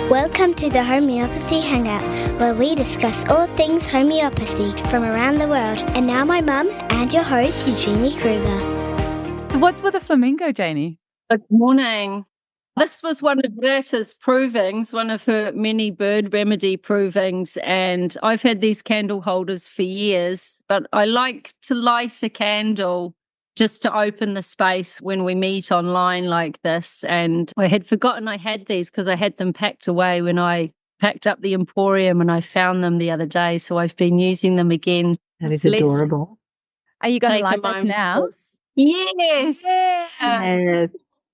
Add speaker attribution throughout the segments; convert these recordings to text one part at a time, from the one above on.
Speaker 1: Welcome to the Homeopathy Hangout, where we discuss all things homeopathy from around the world. And now my mum and your host, Eugenie Kruger.
Speaker 2: What's with the flamingo, Janey?
Speaker 3: Good morning. This was one of Reeta's provings, one of her many bird remedy provings, and I've had these candle holders for years, but I like to light a candle just to open the space when we meet online like this. And I had forgotten I had these because I had them packed away when I packed up the Emporium, and I found them the other day, so I've been using them again.
Speaker 4: That is adorable.
Speaker 2: Are you going to light that now?
Speaker 3: Yes.
Speaker 4: Yes.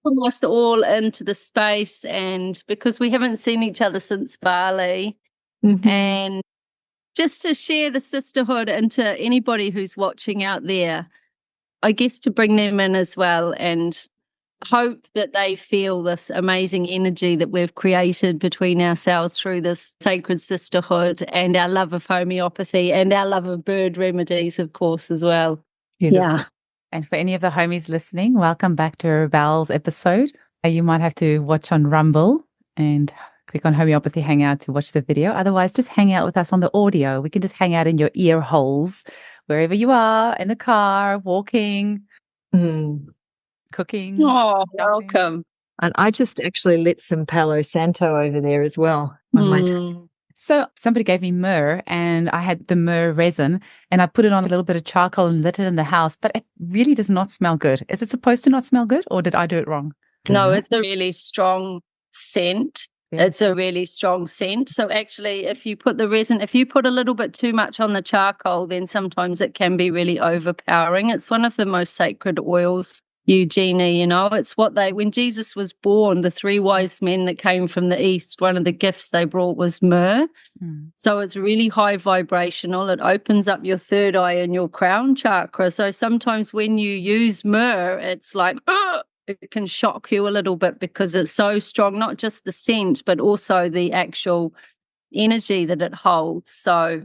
Speaker 3: Put us all into the space, and because we haven't seen each other since Bali, and just to share the sisterhood into anybody who's watching out there, I guess to bring them in as well and hope that they feel this amazing energy that we've created between ourselves through this sacred sisterhood, and our love of homeopathy and our love of bird remedies, of course, as well.
Speaker 4: Beautiful.
Speaker 3: Yeah.
Speaker 2: And for any of the homies listening, welcome back to ReBELLE's episode. You might have to watch on Rumble and click on Homeopathy Hangout to watch the video. Otherwise, just hang out with us on the audio. We can just hang out in your ear holes, wherever you are, in the car, walking, cooking.
Speaker 3: Oh, welcome.
Speaker 4: And I just actually lit some Palo Santo over there as well on my table.
Speaker 2: So somebody gave me myrrh, and I had the myrrh resin, and I put it on a little bit of charcoal and lit it in the house, but it really does not smell good. Is it supposed to not smell good, or did I do it wrong?
Speaker 3: No, it's a really strong scent.
Speaker 2: Yeah.
Speaker 3: It's a really strong scent. So actually, if you put the resin, if you put a little bit too much on the charcoal, then sometimes it can be really overpowering. It's one of the most sacred oils, Eugenie, it's what when Jesus was born, the three wise men that came from the east, one of the gifts they brought was myrrh. So it's really high vibrational. It opens up your third eye and your crown chakra. So sometimes when you use myrrh, it's like, it can shock you a little bit because it's so strong, not just the scent, but also the actual energy that it holds. So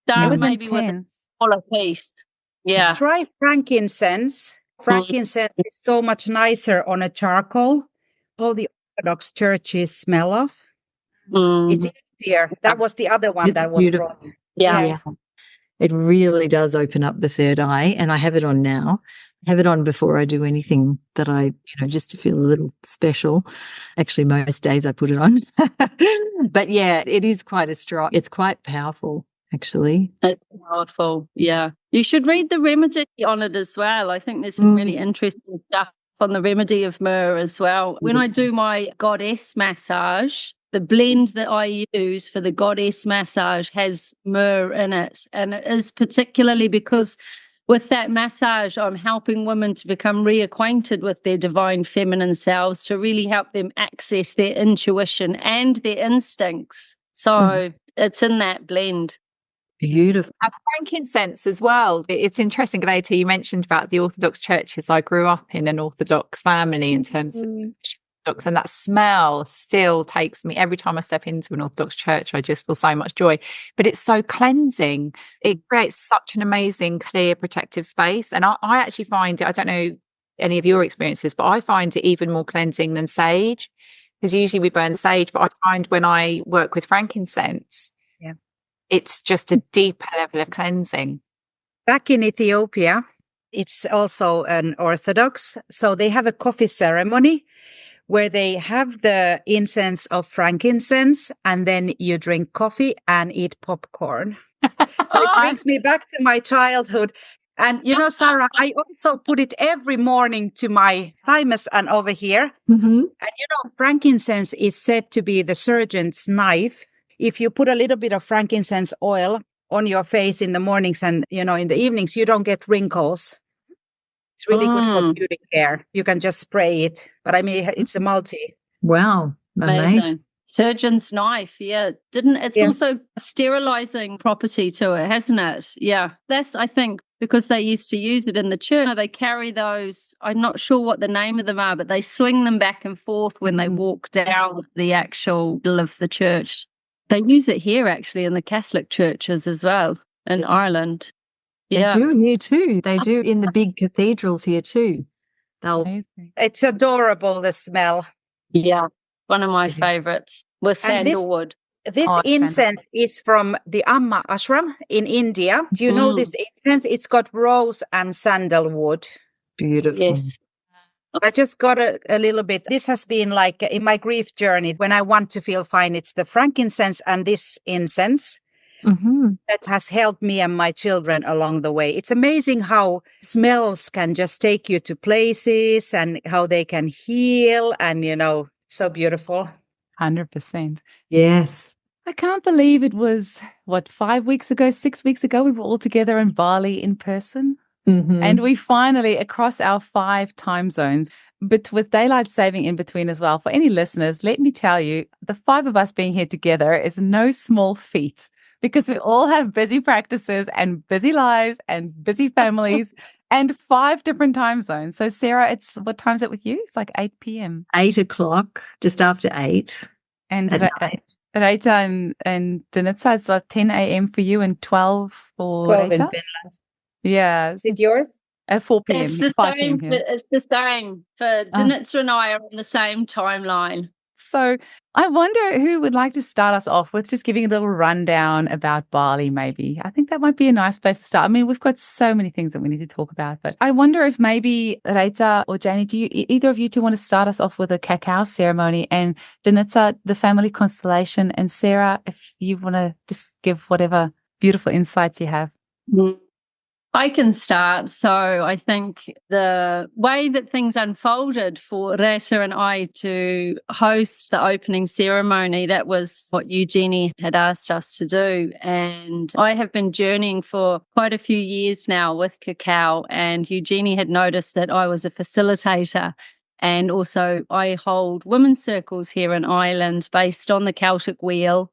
Speaker 3: start maybe with a smaller piece. Yeah.
Speaker 5: Try frankincense. Frankincense is so much nicer on a charcoal. All the Orthodox churches smell of. It's easier. That was the other one that was
Speaker 4: beautiful.
Speaker 5: brought.
Speaker 3: Yeah.
Speaker 4: It really does open up the third eye, and I have it on now. I have it on before I do anything that I, just to feel a little special. Actually, most days I put it on. But yeah, it is quite a strong, it's quite powerful, actually.
Speaker 3: It's powerful, yeah. You should read the remedy on it as well. I think there's some really interesting stuff on the remedy of myrrh as well. When I do my goddess massage, the blend that I use for the goddess massage has myrrh in it. And it is particularly because with that massage, I'm helping women to become reacquainted with their divine feminine selves, to really help them access their intuition and their instincts. So it's in that blend.
Speaker 4: Beautiful.
Speaker 6: Frankincense as well. It's interesting, Greta, you mentioned about the Orthodox churches. I grew up in an Orthodox family in terms of Orthodox, and that smell still takes me every time I step into an Orthodox church. I just feel so much joy, but it's so cleansing. It creates such an amazing, clear, protective space. And I actually find it, I don't know any of your experiences, but I find it even more cleansing than sage, because usually we burn sage, but I find when I work with frankincense, it's just a deeper level of cleansing.
Speaker 5: Back in Ethiopia, it's also an Orthodox. So they have a coffee ceremony where they have the incense of frankincense, and then you drink coffee and eat popcorn. So it brings me back to my childhood. And, Sarah, I also put it every morning to my thymus and over here. And, frankincense is said to be the surgeon's knife. If you put a little bit of frankincense oil on your face in the mornings and, in the evenings, you don't get wrinkles. It's really good for beauty care. You can just spray it. But it's a multi.
Speaker 4: Wow.
Speaker 3: Amazing. Surgeon's knife. Yeah. It's also a sterilizing property to it, hasn't it? Yeah. That's, I think, because they used to use it in the church. They carry those, I'm not sure what the name of them are, but they swing them back and forth when they walk down the actual of the church. They use it here, actually, in the Catholic churches as well, in Ireland.
Speaker 4: Yeah. They do here too. They do in the big cathedrals here too.
Speaker 5: It's adorable, the smell.
Speaker 3: Yeah, one of my favorites. with
Speaker 5: And this-
Speaker 3: sandalwood.
Speaker 5: This
Speaker 2: Oh,
Speaker 5: incense is from the Amma ashram in India. Do you know this incense? It's got rose and sandalwood.
Speaker 4: Beautiful.
Speaker 3: Yes.
Speaker 5: I just got a little bit. This has been like in my grief journey when I want to feel fine. It's the frankincense and this incense that has helped me and my children along the way. It's amazing how smells can just take you to places and how they can heal. And, so beautiful.
Speaker 2: 100%.
Speaker 4: Yes.
Speaker 2: I can't believe it was, 5 weeks ago, 6 weeks ago, we were all together in Bali in person. And we finally, across our 5 time zones, but with daylight saving in between as well, for any listeners, let me tell you, the 5 of us being here together is no small feat because we all have busy practices and busy lives and busy families and 5 different time zones. So Sarah, what time is it with you? It's like 8 p.m.
Speaker 4: 8 o'clock, just after 8.
Speaker 2: And
Speaker 4: at night.
Speaker 2: Reeta and Danica, it's like 10 a.m. for you and 12 for
Speaker 5: 12 in
Speaker 2: Reeta?
Speaker 5: Finland.
Speaker 2: Yeah.
Speaker 5: Is it yours?
Speaker 2: At 4 p.m.
Speaker 3: It's the
Speaker 2: 5
Speaker 3: same.
Speaker 2: p.m. here.
Speaker 3: It's the same for Danica and I are on the same timeline.
Speaker 2: So I wonder who would like to start us off with just giving a little rundown about Bali, maybe. I think that might be a nice place to start. I mean, we've got so many things that we need to talk about, but I wonder if maybe Reeta or Janey, do either of you two want to start us off with a cacao ceremony, and Danica, the family constellation, and Sarah, if you want to just give whatever beautiful insights you have.
Speaker 3: I can start. So I think the way that things unfolded for Reeta and I to host the opening ceremony, that was what Eugenie had asked us to do. And I have been journeying for quite a few years now with Cacao, and Eugenie had noticed that I was a facilitator. And also I hold women's circles here in Ireland based on the Celtic wheel.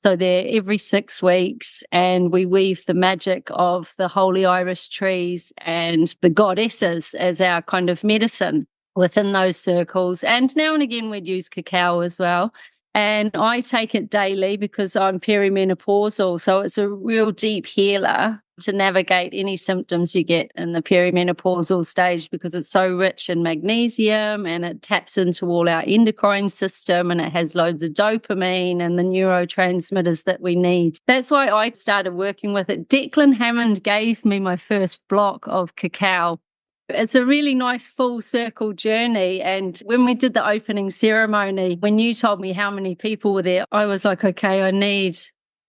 Speaker 3: So they're every 6 weeks, and we weave the magic of the holy Irish trees and the goddesses as our kind of medicine within those circles. And now and again, we'd use cacao as well. And I take it daily because I'm perimenopausal. So it's a real deep healer to navigate any symptoms you get in the perimenopausal stage, because it's so rich in magnesium and it taps into all our endocrine system, and it has loads of dopamine and the neurotransmitters that we need. That's why I started working with it. Declan Hammond gave me my first block of cacao. It's a really nice full circle journey. And when we did the opening ceremony, when you told me how many people were there, I was like, okay, I need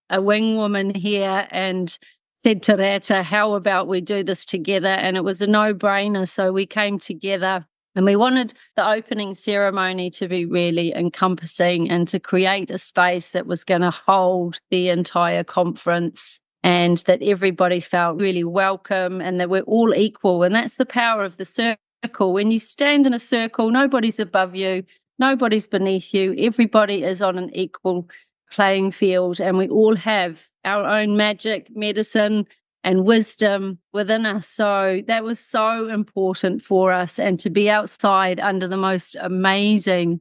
Speaker 3: a wing woman here, and said to Reeta, how about we do this together? And it was a no-brainer. So we came together, and we wanted the opening ceremony to be really encompassing and to create a space that was going to hold the entire conference, and that everybody felt really welcome and that we're all equal. And that's the power of the circle. When you stand in a circle, nobody's above you, nobody's beneath you. Everybody is on an equal playing field, and we all have our own magic, medicine, and wisdom within us. So that was so important for us, and to be outside under the most amazing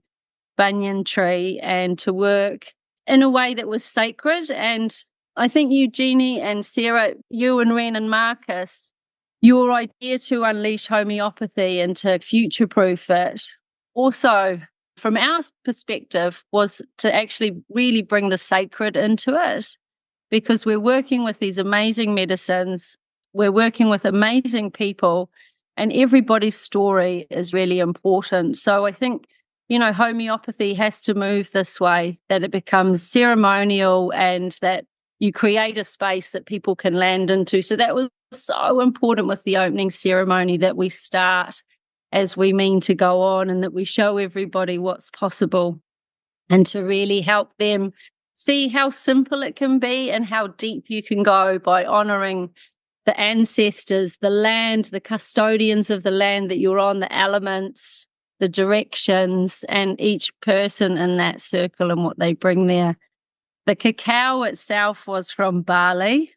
Speaker 3: banyan tree and to work in a way that was sacred. And I think Eugenie and Sarah, you and Ren and Marcus, your idea to unleash homeopathy and to future-proof it also, from our perspective, was to actually really bring the sacred into it, because we're working with these amazing medicines, we're working with amazing people, and everybody's story is really important. So I think, homeopathy has to move this way, that it becomes ceremonial and that you create a space that people can land into. So that was so important with the opening ceremony, that we start as we mean to go on, and that we show everybody what's possible, and to really help them see how simple it can be and how deep you can go by honouring the ancestors, the land, the custodians of the land that you're on, the elements, the directions, and each person in that circle and what they bring there. The cacao itself was from Bali,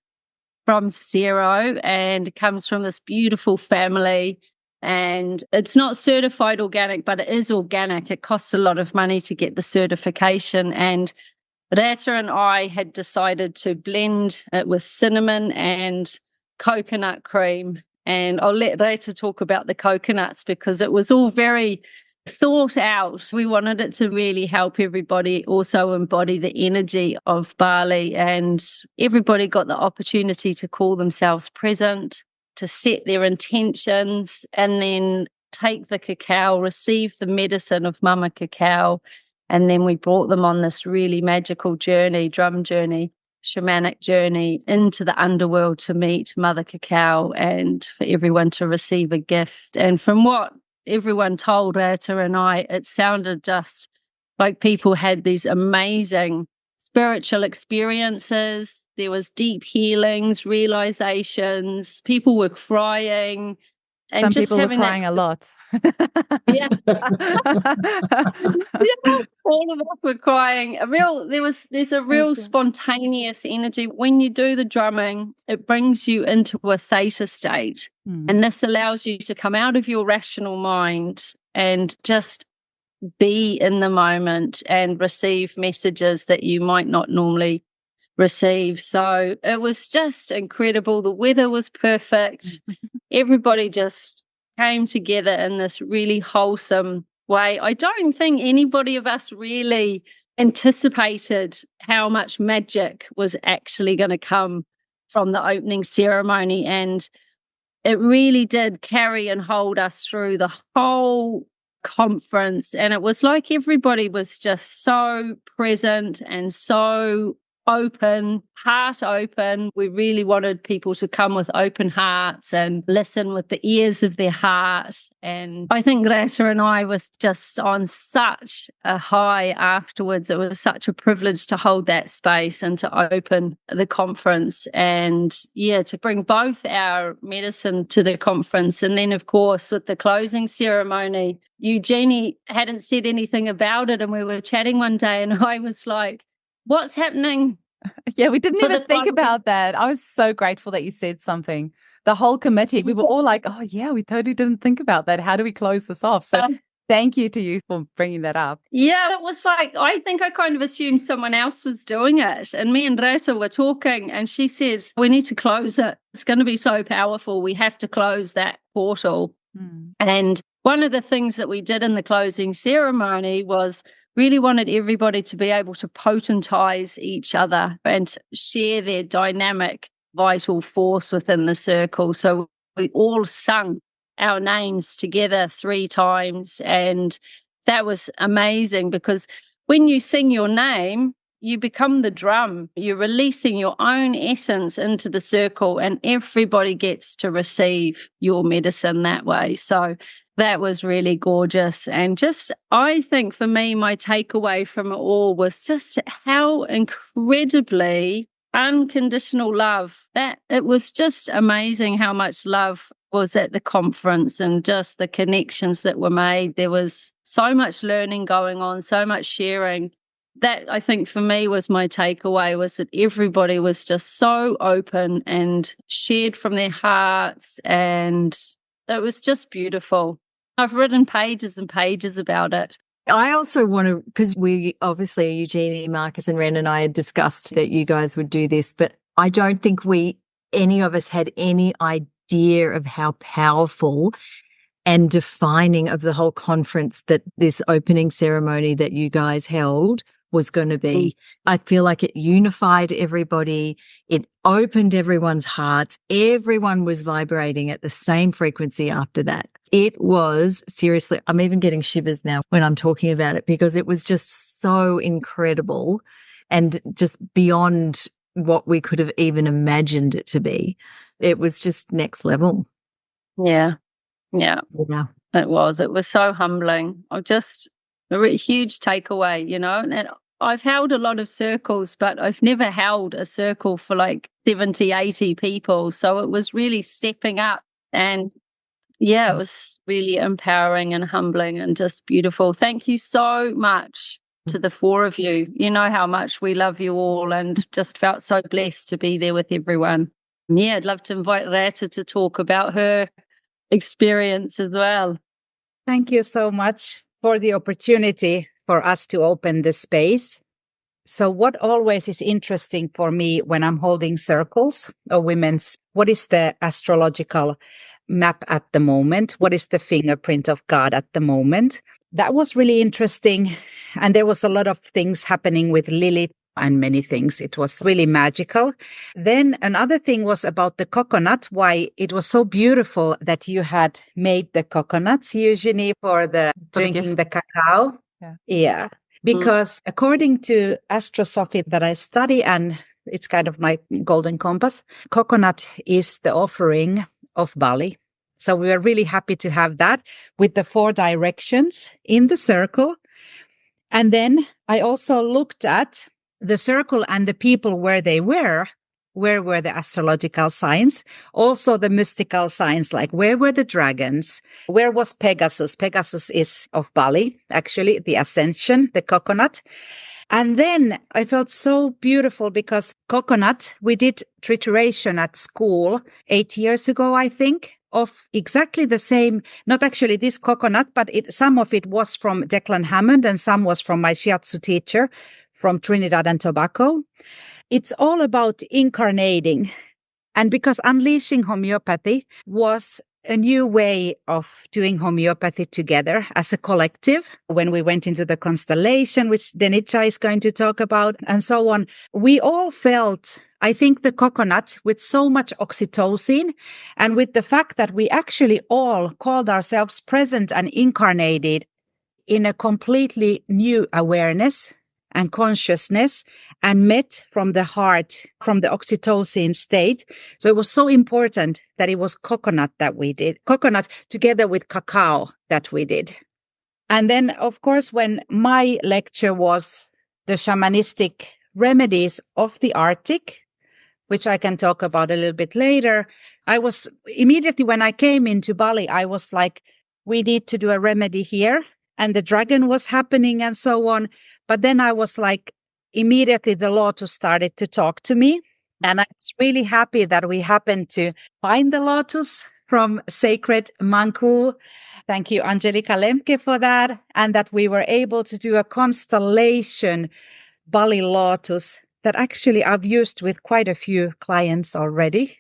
Speaker 3: from Zero, and comes from this beautiful family. And it's not certified organic, but it is organic. It costs a lot of money to get the certification. And Reeta and I had decided to blend it with cinnamon and coconut cream. And I'll let Reeta talk about the coconuts, because it was all very thought out. We wanted it to really help everybody also embody the energy of Bali, and everybody got the opportunity to call themselves present, to set their intentions, and then take the cacao, receive the medicine of Mama Cacao. And then we brought them on this really magical journey, drum journey, shamanic journey into the underworld to meet Mother Cacao and for everyone to receive a gift. And from what everyone told Reeta and I, it sounded just like people had these amazing spiritual experiences. There was deep healings, realizations. People were crying. And
Speaker 2: some
Speaker 3: just
Speaker 2: people were
Speaker 3: having
Speaker 2: crying a lot.
Speaker 3: Yeah. Yeah, all of us were crying. There's a real spontaneous energy. When you do the drumming, it brings you into a theta state. And this allows you to come out of your rational mind and just be in the moment and receive messages that you might not normally receive. So it was just incredible. The weather was perfect. Everybody just came together in this really wholesome way. I don't think anybody of us really anticipated how much magic was actually going to come from the opening ceremony. And it really did carry and hold us through the whole conference. And it was like everybody was just so present and so open, heart open. We really wanted people to come with open hearts and listen with the ears of their heart. And I think Reeta and I was just on such a high afterwards. It was such a privilege to hold that space and to open the conference and to bring both our medicine to the conference. And then, of course, with the closing ceremony, Eugenie hadn't said anything about it. And we were chatting one day and I was like, what's happening?
Speaker 2: Yeah, we didn't even think about that. I was so grateful that you said something. The whole committee, we were all like, oh, yeah, we totally didn't think about that. How do we close this off? So thank you to you for bringing that up.
Speaker 3: Yeah, it was like, I think I kind of assumed someone else was doing it. And me and Reeta were talking and she said, we need to close it. It's going to be so powerful. We have to close that portal. And one of the things that we did in the closing ceremony was really wanted everybody to be able to potentize each other and share their dynamic, vital force within the circle. So we all sung our names together 3 times. And that was amazing because when you sing your name, you become the drum. You're releasing your own essence into the circle and everybody gets to receive your medicine that way. So that was really gorgeous. And just, I think for me, my takeaway from it all was just how incredibly unconditional love. That it was just amazing how much love was at the conference and just the connections that were made. There was so much learning going on, so much sharing. That I think for me was my takeaway, was that everybody was just so open and shared from their hearts, and it was just beautiful. I've written pages and pages about it.
Speaker 4: I also want to, because we obviously, Eugenie, Marcus and Ren and I had discussed that you guys would do this, but I don't think any of us had any idea of how powerful and defining of the whole conference that this opening ceremony that you guys held was going to be. I feel like it unified everybody. It opened everyone's hearts. Everyone was vibrating at the same frequency after that. It was seriously, I'm even getting shivers now when I'm talking about it because it was just so incredible and just beyond what we could have even imagined it to be. It was just next level.
Speaker 3: Yeah. It was so humbling. Just a huge takeaway, and I've held a lot of circles, but I've never held a circle for like 70, 80 people. So it was really stepping up and it was really empowering and humbling and just beautiful. Thank you so much to the 4 of you. You know how much we love you all and just felt so blessed to be there with everyone. Yeah, I'd love to invite Reeta to talk about her experience as well.
Speaker 5: Thank you so much for the opportunity for us to open the space. So what always is interesting for me when I'm holding circles or women's, what is the astrological map at the moment? What is the fingerprint of God at the moment? that was really interesting. And there was a lot of things happening with Lilith and many things. It was really magical. Then another thing was about the coconut, why it was so beautiful that you had made the coconuts, usually for the drinking the cacao. Yeah. Because according to astrosophy that I study, and it's kind of my golden compass, coconut is the offering of Bali. So we were really happy to have that with the 4 directions in the circle. And then I also looked at the circle and the people where they were. Where were the astrological signs? Also the mystical signs, like where were the dragons? Where was Pegasus? Pegasus is of Bali, actually, the ascension, the coconut. And then I felt so beautiful because coconut, we did trituration at school 8 years ago, I think, of exactly the same, not actually this coconut, but some of it was from Declan Hammond and some was from my shiatsu teacher from Trinidad and Tobago. It's all about incarnating. And because unleashing homeopathy was a new way of doing homeopathy together as a collective. When we went into the constellation, which Danica is going to talk about, and so on, we all felt, I think, the coconut with so much oxytocin, and with the fact that we actually all called ourselves present and incarnated in a completely new awareness and consciousness, and met from the heart, from the oxytocin state. So it was so important that it was coconut that we did, coconut together with cacao that we did. And then, of course, when my lecture was the shamanistic remedies of the Arctic, which I can talk about a little bit later, I was immediately, when I came into Bali, I was like, we need to do a remedy here. And the dragon was happening and so on. But then I was like, immediately the Lotus started to talk to me. And I was really happy that we happened to find the Lotus from Sacred Manku. Thank you, Angelika Lemke, for that. And that we were able to do a constellation Bali Lotus that actually I've used with quite a few clients already.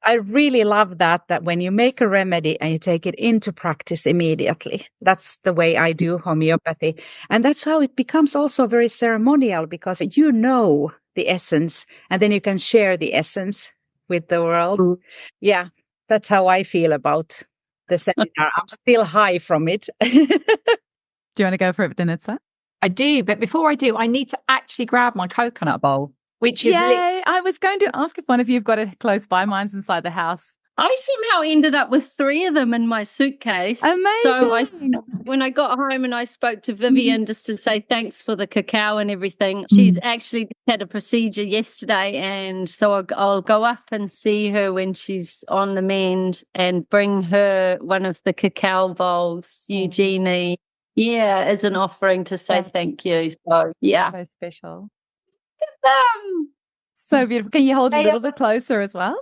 Speaker 5: I really love that when you make a remedy and you take it into practice immediately. That's the way I do homeopathy. And that's how it becomes also very ceremonial, because you know the essence and then you can share the essence with the world. Yeah, that's how I feel about the seminar. I'm still high from it.
Speaker 2: Do you want to go for it, Danica?
Speaker 6: I do, but before I do, I need to actually grab my coconut bowl, which is...
Speaker 2: Yay! I was going to ask if one of you have got it close by. Mine's inside the house.
Speaker 3: I somehow ended up with 3 of them in my suitcase.
Speaker 2: Amazing!
Speaker 3: So when I got home and I spoke to Vivian just to say thanks for the cacao and everything, she's actually had a procedure yesterday, and so I'll go up and see her when she's on the mend and bring her one of the cacao bowls, Eugenie. Yeah, as an offering to say thank you. So, yeah.
Speaker 2: So special.
Speaker 3: Look at them.
Speaker 2: So beautiful. Can you hold it a little bit closer as well?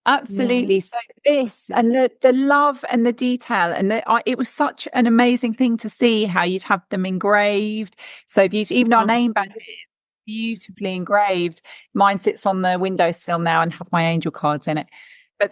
Speaker 6: Absolutely. So this and the love and the detail, and it was such an amazing thing to see how you'd have them engraved. So beautiful. Even our name badges, beautifully engraved. Mine sits on the windowsill now and has my angel cards in it.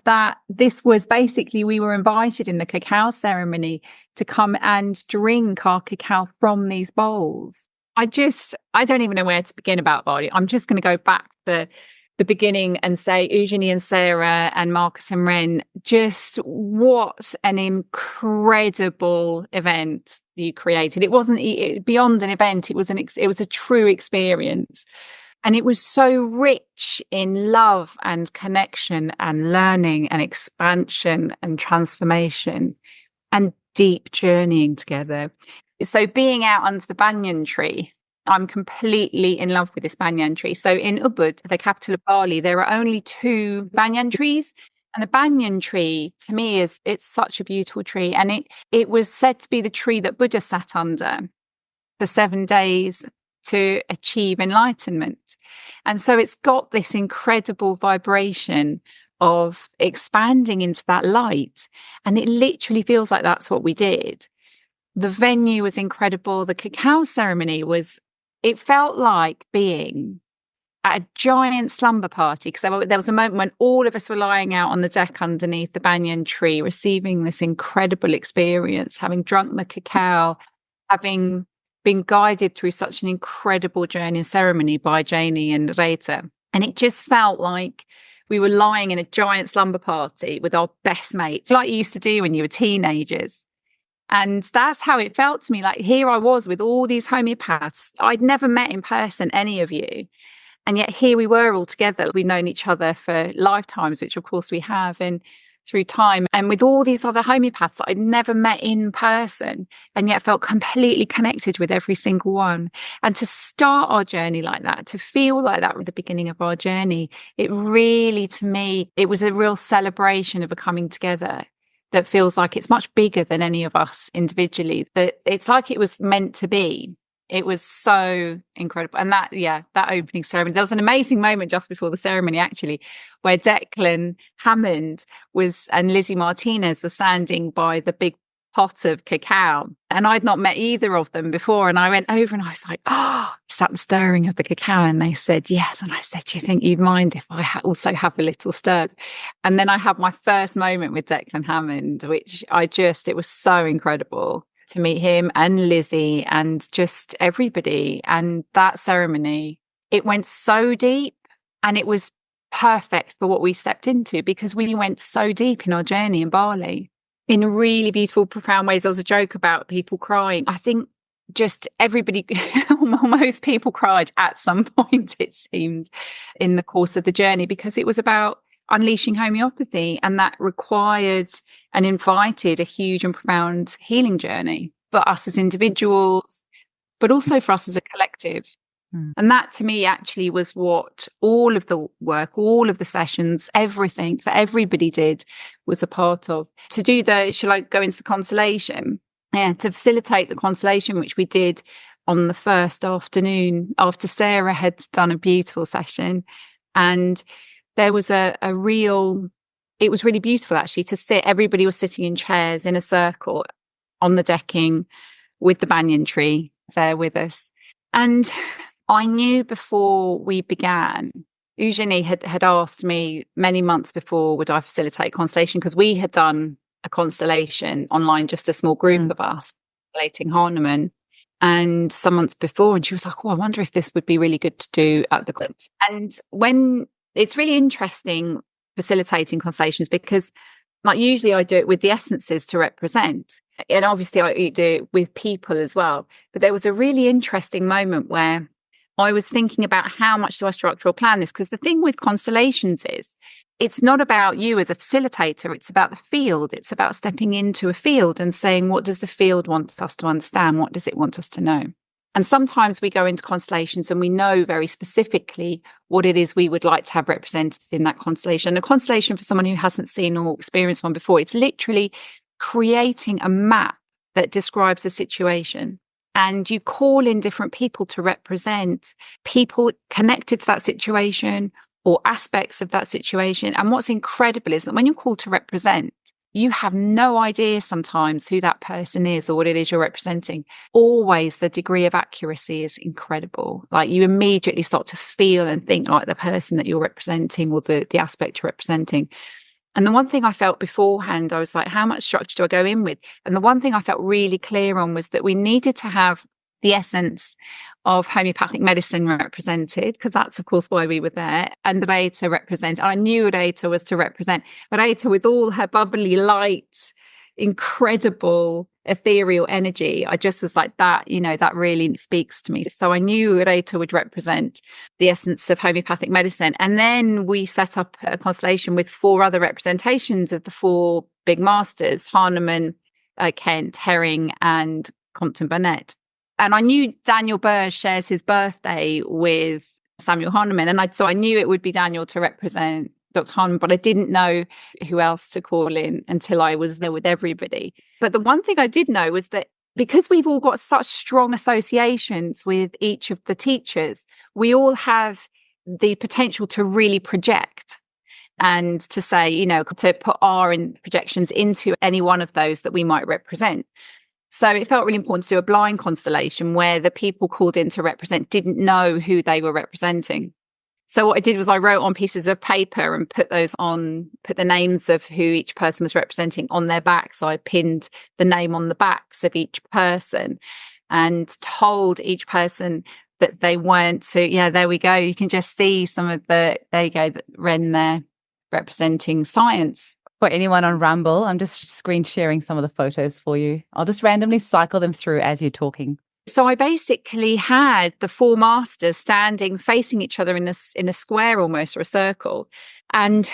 Speaker 6: But this was basically, we were invited in the cacao ceremony to come and drink our cacao from these bowls. I don't even know where to begin about Bali. I'm just going to go back to the beginning and say Eugenie and Sarah and Marcus and Ren, just what an incredible event you created. It wasn't beyond an event. It was a true experience. And it was so rich in love and connection and learning and expansion and transformation and deep journeying together. So being out under the banyan tree, I'm completely in love with this banyan tree. So in Ubud, the capital of Bali, there are only 2 banyan trees. And the banyan tree, to me, it's such a beautiful tree. And it was said to be the tree that Buddha sat under for 7 days to achieve enlightenment. And so it's got this incredible vibration of expanding into that light. And it literally feels like that's what we did. The venue was incredible. The cacao ceremony it felt like being at a giant slumber party, because there was a moment when all of us were lying out on the deck underneath the banyan tree, receiving this incredible experience, having drunk the cacao, having been guided through such an incredible journey and ceremony by Janey and Reeta. And it just felt like we were lying in a giant slumber party with our best mates, like you used to do when you were teenagers. And that's how it felt to me. Like, here I was with all these homeopaths. I'd never met in person any of you. And yet here we were all together. We've known each other for lifetimes, which of course we have, and through time. And with all these other homeopaths that I'd never met in person, and yet felt completely connected with every single one. And to start our journey like that, to feel like that at the beginning of our journey, it really, to me, it was a real celebration of a coming together that feels like it's much bigger than any of us individually. That it's like it was meant to be. It was so incredible. And that opening ceremony, there was an amazing moment just before the ceremony, actually, where Declan Hammond and Lizzie Martinez were standing by the big pot of cacao. And I'd not met either of them before. And I went over and I was like, oh, is that the stirring of the cacao? And they said, yes. And I said, do you think you'd mind if I also have a little stir? And then I had my first moment with Declan Hammond, which it was so incredible to meet him and Lizzie and just everybody. And that ceremony, it went so deep, and it was perfect for what we stepped into, because we went so deep in our journey in Bali in really beautiful, profound ways. There was a joke about people crying. I think just everybody, most people cried at some point, it seemed, in the course of the journey, because it was about unleashing homeopathy, and that required and invited a huge and profound healing journey for us as individuals, but also for us as a collective. And that, to me, actually was what all of the work, all of the sessions, everything that everybody did was a part of. To do shall I go into the constellation? Yeah, to facilitate the constellation, which we did on the first afternoon after Sarah had done a beautiful session. And there was it was really beautiful, actually, to sit. Everybody was sitting in chairs in a circle on the decking with the banyan tree there with us. And I knew before we began, Eugenie had asked me many months before, would I facilitate constellation? Because we had done a constellation online, just a small group of us, facilitating Hahnemann, and some months before. And she was like, oh, I wonder if this would be really good to do at the conference. And when it's really interesting facilitating constellations, because like usually I do it with the essences to represent, and obviously I do it with people as well. But there was a really interesting moment where I was thinking about how much do I structural plan this? Because the thing with constellations is it's not about you as a facilitator. It's about the field. It's about stepping into a field and saying, what does the field want us to understand? What does it want us to know? And sometimes we go into constellations and we know very specifically what it is we would like to have represented in that constellation. A constellation, for someone who hasn't seen or experienced one before, it's literally creating a map that describes a situation. And you call in different people to represent people connected to that situation or aspects of that situation. And what's incredible is that when you're called to represent, you have no idea sometimes who that person is or what it is you're representing. Always the degree of accuracy is incredible. Like, you immediately start to feel and think like the person that you're representing or the aspect you're representing. And the one thing I felt beforehand, I was like, how much structure do I go in with? And the one thing I felt really clear on was that we needed to have the essence of homeopathic medicine represented, because that's, of course, why we were there. And Reeta represent. I knew Reeta was to represent. Reeta, with all her bubbly, light, incredible, ethereal energy, I just was like, that really speaks to me. So I knew Reeta would represent the essence of homeopathic medicine. And then we set up a constellation with 4 other representations of the 4 big masters, Hahnemann, Kent, Herring, and Compton Burnett. And I knew Daniel Burge shares his birthday with Samuel Hahnemann. And so I knew it would be Daniel to represent Dr. Hahnemann, but I didn't know who else to call in until I was there with everybody. But the one thing I did know was that because we've all got such strong associations with each of the teachers, we all have the potential to really project and to say, to put our projections into any one of those that we might represent. So it felt really important to do a blind constellation where the people called in to represent didn't know who they were representing. So what I did was I wrote on pieces of paper and put the names of who each person was representing on their back. So I pinned the name on the backs of each person and told each person that they weren't. So yeah, there we go. You can just see some of there you go, Ren there representing science.
Speaker 2: For anyone on Rumble, I'm just screen sharing some of the photos for you. I'll just randomly cycle them through as you're talking.
Speaker 6: So I basically had the 4 masters standing facing each other in a square almost, or a circle. And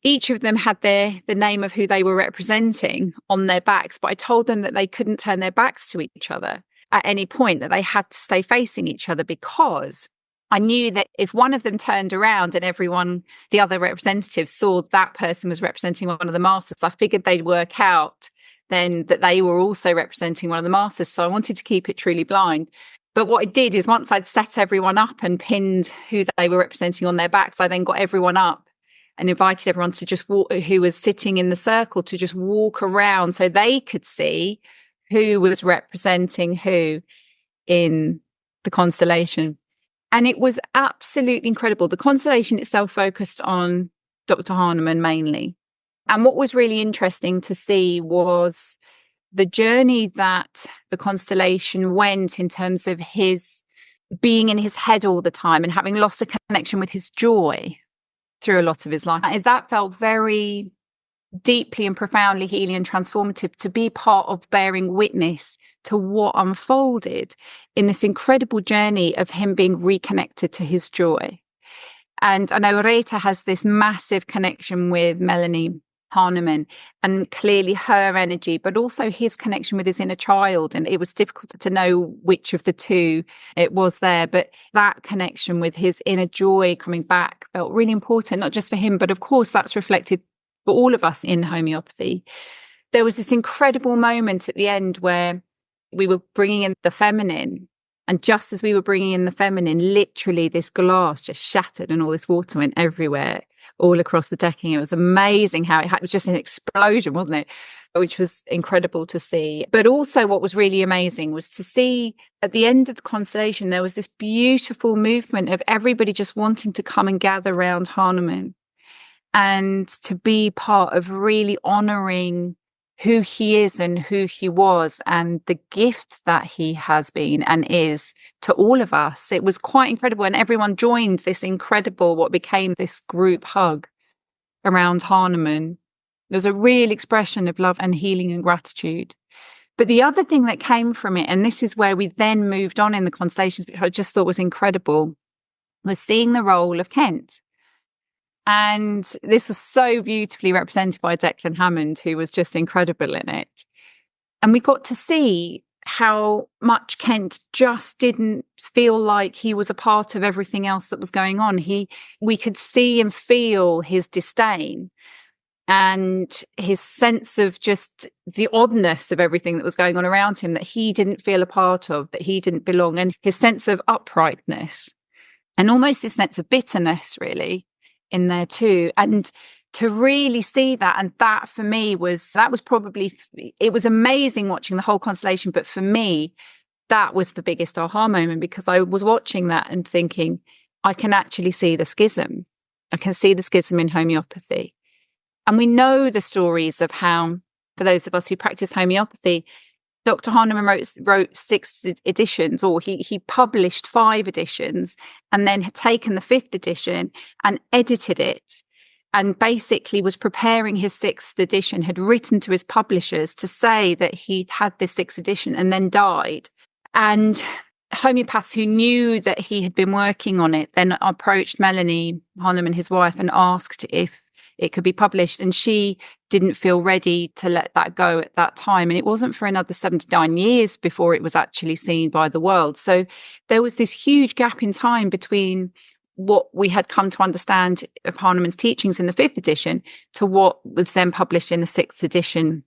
Speaker 6: each of them had the name of who they were representing on their backs. But I told them that they couldn't turn their backs to each other at any point, that they had to stay facing each other, because I knew that if one of them turned around and the other representatives saw that person was representing one of the masters, I figured they'd work out then that they were also representing one of the masters. So I wanted to keep it truly blind. But what I did is, once I'd set everyone up and pinned who they were representing on their backs, I then got everyone up and invited everyone to just walk, who was sitting in the circle, to just walk around so they could see who was representing who in the constellation. And it was absolutely incredible. The constellation itself focused on Dr. Hahnemann mainly. And what was really interesting to see was the journey that the constellation went in terms of his being in his head all the time and having lost a connection with his joy through a lot of his life. And that felt very deeply and profoundly healing and transformative, to be part of bearing witness to what unfolded in this incredible journey of him being reconnected to his joy. And I know Reeta has this massive connection with Melanie Hahnemann, and clearly her energy, but also his connection with his inner child. And it was difficult to know which of the two it was there, but that connection with his inner joy coming back felt really important, not just for him, but of course that's reflected for all of us in homeopathy. There was this incredible moment at the end where we were bringing in the feminine, and just as we were bringing in the feminine, literally this glass just shattered and all this water went everywhere, all across the decking. It was amazing how it was just an explosion, wasn't it? Which was incredible to see. But also what was really amazing was to see at the end of the constellation, there was this beautiful movement of everybody just wanting to come and gather around Hahnemann and to be part of really honouring who he is and who he was and the gift that he has been and is to all of us. It was quite incredible. And everyone joined this incredible, what became this group hug around Hahnemann. There was a real expression of love and healing and gratitude. But the other thing that came from it, and this is where we then moved on in the constellations, which I just thought was incredible, was seeing the role of Kent. And this was so beautifully represented by Declan Hammond, who was just incredible in it. And we got to see how much Kent just didn't feel like he was a part of everything else that was going on. We could see and feel his disdain and his sense of just the oddness of everything that was going on around him, that he didn't feel a part of, that he didn't belong, and his sense of uprightness and almost this sense of bitterness, really, in there too. And to really see that, and that for me it was amazing watching the whole constellation, but for me that was the biggest aha moment, because I was watching that and thinking, I can actually see the schism. I can see the schism in homeopathy. And we know the stories of how, for those of us who practice homeopathy, Dr. Hahnemann wrote 6 editions, or he published 5 editions, and then had taken the 5th edition and edited it, and basically was preparing his 6th edition, had written to his publishers to say that he'd had this 6th edition, and then died. And homeopaths who knew that he had been working on it then approached Melanie Hahnemann, his wife, and asked if it could be published, and she didn't feel ready to let that go at that time. And it wasn't for another 79 years before it was actually seen by the world. So there was this huge gap in time between what we had come to understand of Hahnemann's teachings in the 5th edition to what was then published in the 6th edition,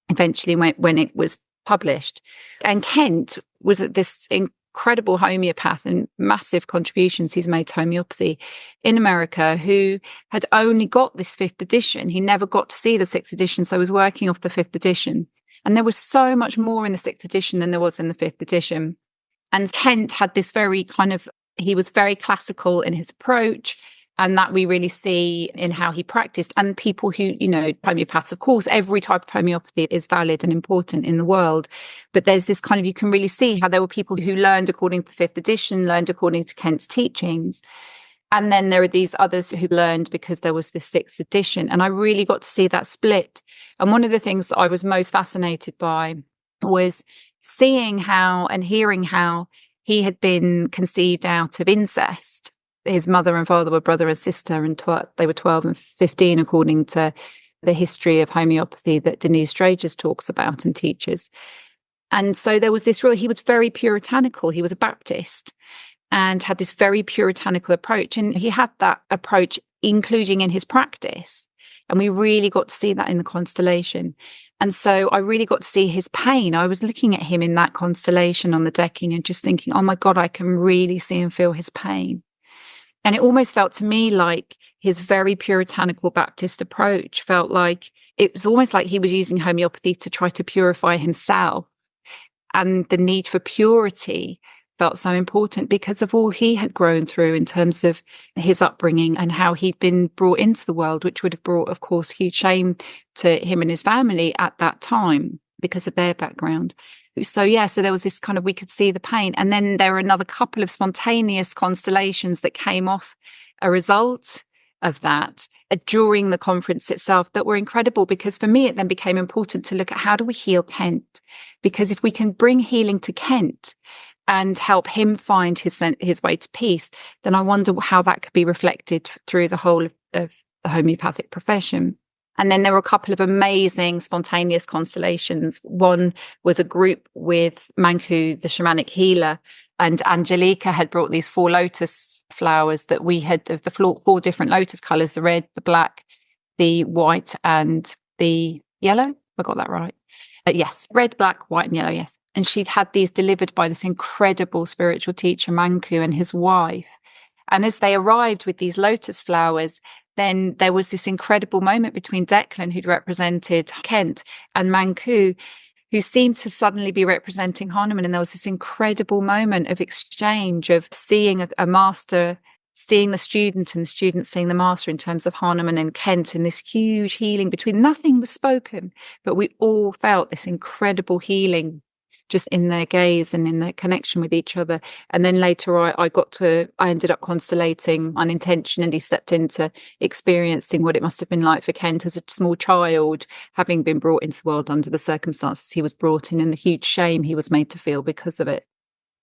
Speaker 6: eventually when it was published. And Kent was this incredible homeopath and massive contributions he's made to homeopathy in America, who had only got this 5th edition. He never got to see the 6th edition, so was working off the 5th edition. And there was so much more in the 6th edition than there was in the 5th edition. And Kent had this very kind of he was very classical in his approach. And that we really see in how he practiced. And people who, homeopaths, of course, every type of homeopathy is valid and important in the world. But there's this kind of, you can really see how there were people who learned according to the 5th edition, learned according to Kent's teachings. And then there are these others who learned because there was this 6th edition. And I really got to see that split. And one of the things that I was most fascinated by was seeing how and hearing how he had been conceived out of incest. His mother and father were brother and sister, and they were 12 and 15, according to the history of homeopathy that Denise Strages talks about and teaches. And so there was this he was very puritanical. He was a Baptist and had this very puritanical approach. And he had that approach, including in his practice. And we really got to see that in the constellation. And so I really got to see his pain. I was looking at him in that constellation on the decking and just thinking, oh my God, I can really see and feel his pain. And it almost felt to me like his very puritanical Baptist approach felt like it was almost like he was using homeopathy to try to purify himself. And the need for purity felt so important because of all he had grown through in terms of his upbringing and how he'd been brought into the world, which would have brought, of course, huge shame to him and his family at that time because of their background. So there was this kind of, we could see the pain. And then there were another couple of spontaneous constellations that came off a result of that during the conference itself that were incredible, because for me, it then became important to look at how do we heal Kent? Because if we can bring healing to Kent and help him find his way to peace, then I wonder how that could be reflected through the whole of the homeopathic profession. And then there were a couple of amazing spontaneous constellations. One was a group with Manku, the shamanic healer, and Angelica had brought these 4 lotus flowers that we had of the 4 different lotus colours, the red, the black, the white, and the yellow. I got that right. Yes, red, black, white, and yellow, yes. And she'd had these delivered by this incredible spiritual teacher, Manku, and his wife. And as they arrived with these lotus flowers, then there was this incredible moment between Declan, who'd represented Kent, and Manku, who seemed to suddenly be representing Hahnemann. And there was this incredible moment of exchange, of seeing a master, seeing the student, and the student seeing the master in terms of Hahnemann and Kent, in this huge healing between. Nothing was spoken, but we all felt this incredible healing just in their gaze and in their connection with each other. And then later I ended up constellating unintentionally, stepped into experiencing what it must have been like for Kent as a small child, having been brought into the world under the circumstances he was brought in, and the huge shame he was made to feel because of it.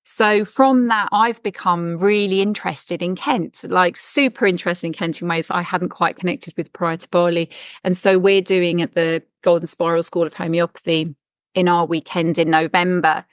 Speaker 6: So from that, I've become really interested in Kent, like super interested in Kent in ways I hadn't quite connected with prior to Bali. And so we're doing at the Golden Spiral School of Homeopathy, in our weekend in November,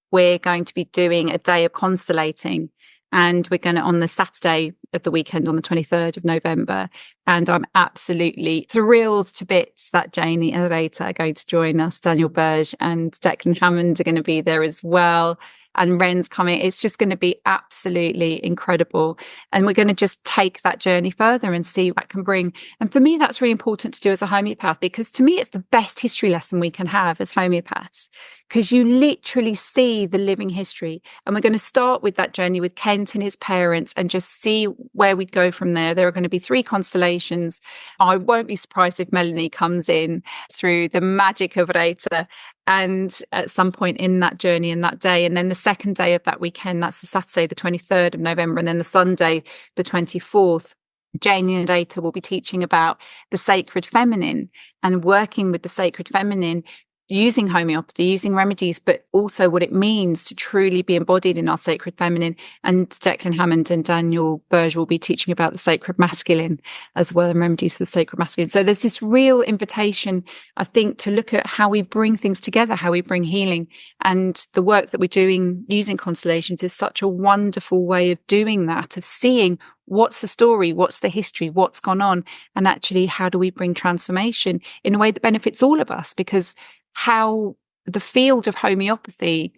Speaker 6: we're going to be doing a day of constellating. And we're going to, on the Saturday of the weekend, on the 23rd of November. And I'm absolutely thrilled to bits that Janey and Reeta are going to join us. Daniel Burge and Declan Hammond are going to be there as well. And Ren's coming. It's just going to be absolutely incredible. And we're going to just take that journey further and see what it can bring. And for me, that's really important to do as a homeopath, because to me, it's the best history lesson we can have as homeopaths, because you literally see the living history. And we're going to start with that journey with Kent and his parents and just see where we go from there. There are going to be 3 constellations. I won't be surprised if Melanie comes in through the magic of Reeta and at some point in that journey and that day. And then the second day of that weekend, that's the Saturday, the 23rd of November, and then the Sunday, the 24th, Janey and Reeta will be teaching about the sacred feminine and working with the sacred feminine, using homeopathy, using remedies, but also what it means to truly be embodied in our sacred feminine. And Declan Hammond and Daniel Burge will be teaching about the sacred masculine as well, and remedies for the sacred masculine. So there's this real invitation, I think, to look at how we bring things together, how we bring healing. And the work that we're doing using constellations is such a wonderful way of doing that, of seeing what's the story, what's the history, what's gone on, and actually how do we bring transformation in a way that benefits all of us, because how the field of homeopathy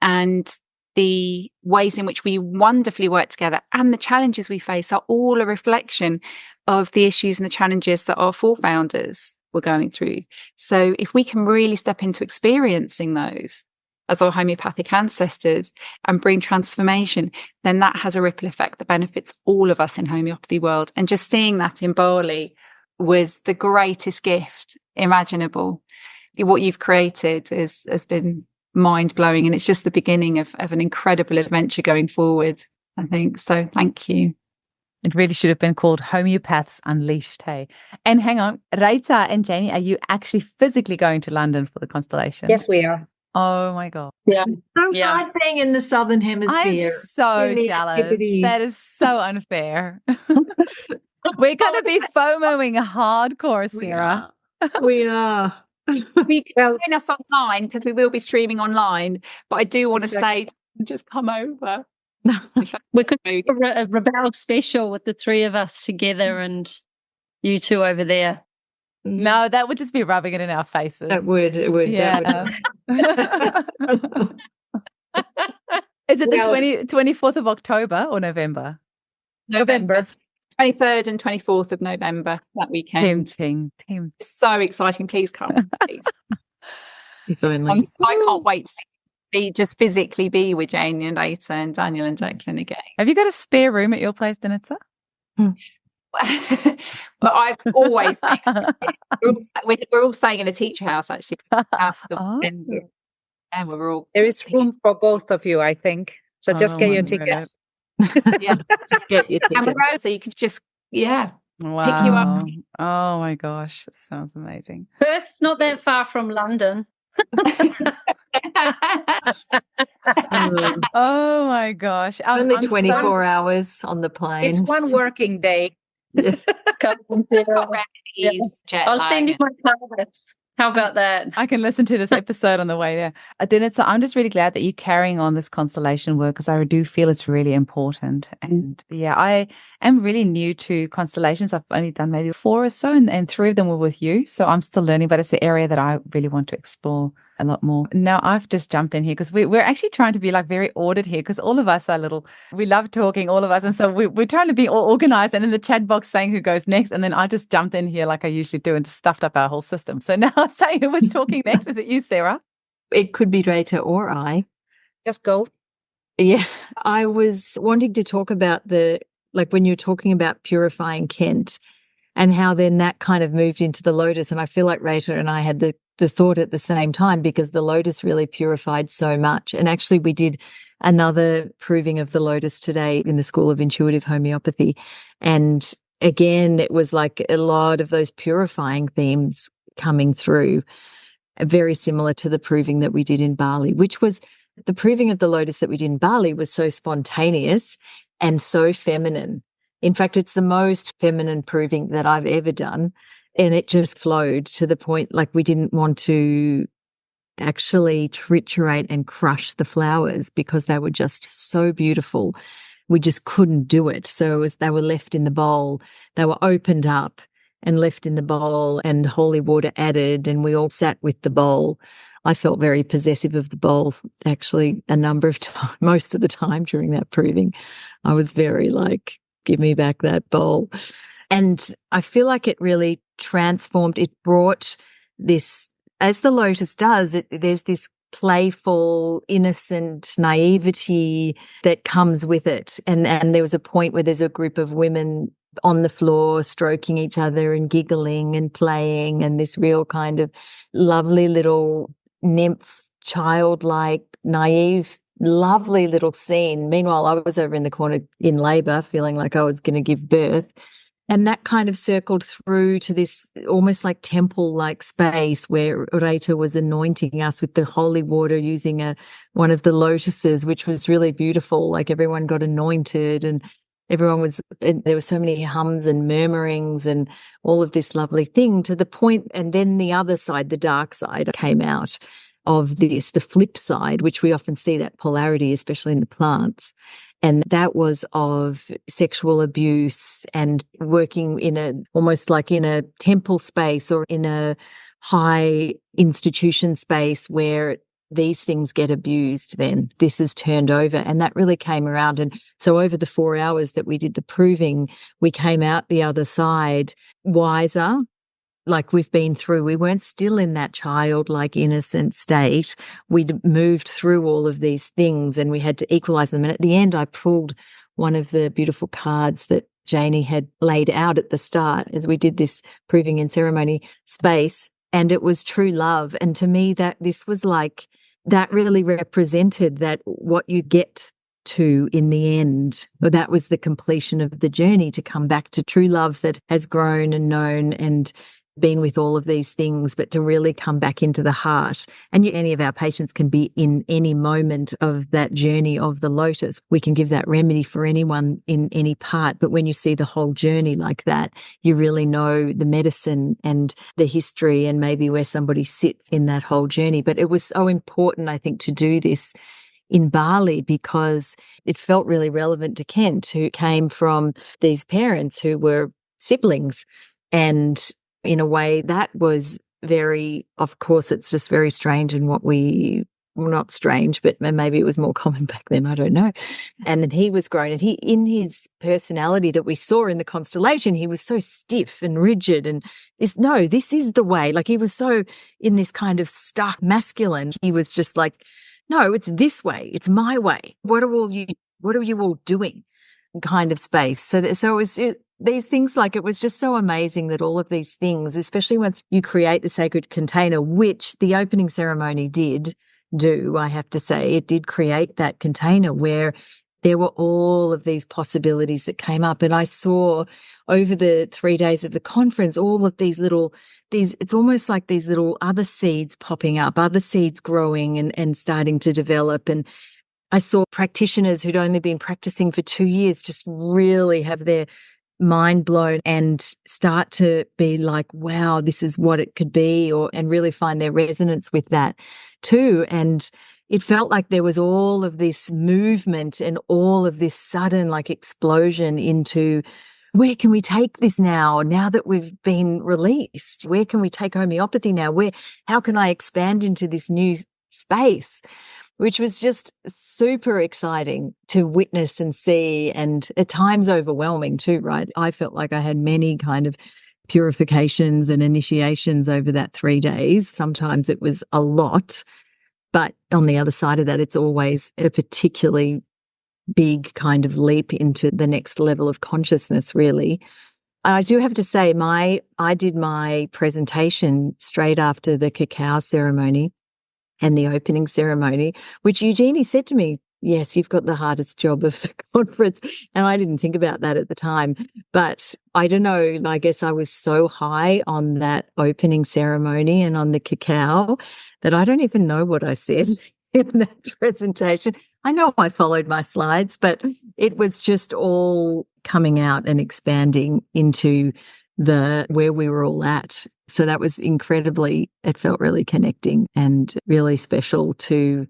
Speaker 6: and the ways in which we wonderfully work together and the challenges we face are all a reflection of the issues and the challenges that our forefounders were going through. So if we can really step into experiencing those, as our homeopathic ancestors and bring transformation, then that has a ripple effect that benefits all of us in homeopathy world. And just seeing that in Bali was the greatest gift imaginable. What you've created has been mind-blowing, and it's just the beginning of an incredible adventure going forward, I think. So thank you.
Speaker 2: It really should have been called Homeopaths Unleashed, hey? And hang on, Reeta and Janey, are you actually physically going to London for the Constellation?
Speaker 5: Yes, we are.
Speaker 2: Oh my God.
Speaker 3: Yeah.
Speaker 4: So hard being in the Southern Hemisphere.
Speaker 2: I'm so
Speaker 4: Really
Speaker 2: jealous.
Speaker 4: activity.
Speaker 2: That is so unfair. We're going to be FOMOing hardcore, Sarah.
Speaker 4: We are.
Speaker 6: We can join us online because we will be streaming online. But I do want to say, just come over.
Speaker 3: We could do a ReBELLE'S special with the three of us together and you two over there.
Speaker 2: No, that would just be rubbing it in our faces.
Speaker 4: It would.
Speaker 2: Yeah. Is it the 24th of October or November?
Speaker 6: November. 23rd and 24th of November, that weekend.
Speaker 2: Tempting.
Speaker 6: So exciting. Please come. Please.
Speaker 4: I
Speaker 6: can't wait to just physically be with Janey and Reeta and Daniel and Declan again.
Speaker 2: Have you got a spare room at your place, Danica?
Speaker 6: But I've always we're all staying in a teacher house, actually. And we're all
Speaker 5: There is room for both of you, I think. So just get your tickets.
Speaker 6: Yeah,
Speaker 4: just get your tickets.
Speaker 6: So you could just
Speaker 2: Wow.
Speaker 6: pick you up.
Speaker 2: Oh my gosh, that sounds amazing.
Speaker 3: Perth, not that far from London.
Speaker 2: Oh my gosh.
Speaker 4: Only 24 hours on the plane.
Speaker 5: It's one working day.
Speaker 3: I'll send you my cards. How about that?
Speaker 2: I can listen to this episode on the way there. Danica, I'm just really glad that you're carrying on this constellation work because I do feel it's really important. And yeah, I am really new to constellations. I've only done maybe 4 or so, and 3 of them were with you. So I'm still learning, but it's an area that I really want to explore a lot more. Now, I've just jumped in here because we're actually trying to be like very ordered here because all of us are we love talking, all of us. And so we're trying to be all organized and in the chat box saying who goes next. And then I just jumped in here like I usually do and just stuffed up our whole system. So now I'm saying who was talking next. Is it you, Sarah?
Speaker 4: It could be Reeta or I.
Speaker 5: Just go.
Speaker 4: Yeah. I was wanting to talk about when you're talking about purifying Kent and how then that kind of moved into the Lotus. And I feel like Reeta and I had the thought at the same time because the Lotus really purified so much. And actually we did another proving of the Lotus today in the School of Intuitive Homeopathy. And again, it was like a lot of those purifying themes coming through, very similar to the proving that we did in Bali, which was the proving of the Lotus that we did in Bali was so spontaneous and so feminine. In fact, it's the most feminine proving that I've ever done. And it just flowed to the point like we didn't want to actually triturate and crush the flowers because they were just so beautiful. We just couldn't do it. So they were left in the bowl. They were opened up and left in the bowl and holy water added, and we all sat with the bowl. I felt very possessive of the bowl actually a number of times, most of the time during that proving. I was very like, give me back that bowl. And I feel like it really transformed. It brought this, as the Lotus does, there's this playful, innocent naivety that comes with it. And there was a point where there's a group of women on the floor stroking each other and giggling and playing, and this real kind of lovely little nymph, childlike, naive, lovely little scene. Meanwhile, I was over in the corner in labour feeling like I was going to give birth. And that kind of circled through to this almost like temple-like space where Reeta was anointing us with the holy water using one of the lotuses, which was really beautiful. Like everyone got anointed and there were so many hums and murmurings and all of this lovely thing to the point. And then the other side, the dark side came out of this, the flip side, which we often see that polarity, especially in the plants. And that was of sexual abuse and working almost like in a temple space or in a high institution space where these things get abused. Then this is turned over. And that really came around. And so over the 4 hours that we did the proving, we came out the other side wiser, like we've been through. We weren't still in that childlike innocent state. We'd moved through all of these things and we had to equalize them. And at the end, I pulled one of the beautiful cards that Janey had laid out at the start as we did this proving in ceremony space. And it was true love. And to me, that this was like, that really represented that what you get to in the end. That was the completion of the journey to come back to true love that has grown and known and been with all of these things, but to really come back into the heart. And any of our patients can be in any moment of that journey of the lotus. We can give that remedy for anyone in any part. But when you see the whole journey like that, you really know the medicine and the history and maybe where somebody sits in that whole journey. But it was so important, I think, to do this in Bali because it felt really relevant to Kent, who came from these parents who were siblings. And in a way that was very, of course, it's just very strange and not strange, but maybe it was more common back then. I don't know. And then he was grown and he, in his personality that we saw in the constellation, he was so stiff and rigid and this is the way. Like he was so in this kind of stark masculine. He was just like, no, it's this way. It's my way. What are you all doing? Kind of space. So it was these things, like it was just so amazing that all of these things, especially once you create the sacred container, which the opening ceremony did do, I have to say, it did create that container where there were all of these possibilities that came up. And I saw over the 3 days of the conference, all of it's almost like these little other seeds popping up, other seeds growing and starting to develop. And I saw practitioners who'd only been practicing for 2 years just really have their mind blown and start to be like, wow, this is what it could be, and really find their resonance with that too. And it felt like there was all of this movement and all of this sudden like explosion into where can we take this now that we've been released? Where can we take homeopathy now? How can I expand into this new space? Which was just super exciting to witness and see, and at times overwhelming too, right? I felt like I had many kind of purifications and initiations over that 3 days. Sometimes it was a lot, but on the other side of that, it's always a particularly big kind of leap into the next level of consciousness, really. I do have to say, I did my presentation straight after the cacao ceremony and the opening ceremony, which Eugenie said to me, yes, you've got the hardest job of the conference. And I didn't think about that at the time. But I don't know, I guess I was so high on that opening ceremony and on the cacao that I don't even know what I said in that presentation. I know I followed my slides, but it was just all coming out and expanding into where we were all at. So that was it felt really connecting and really special to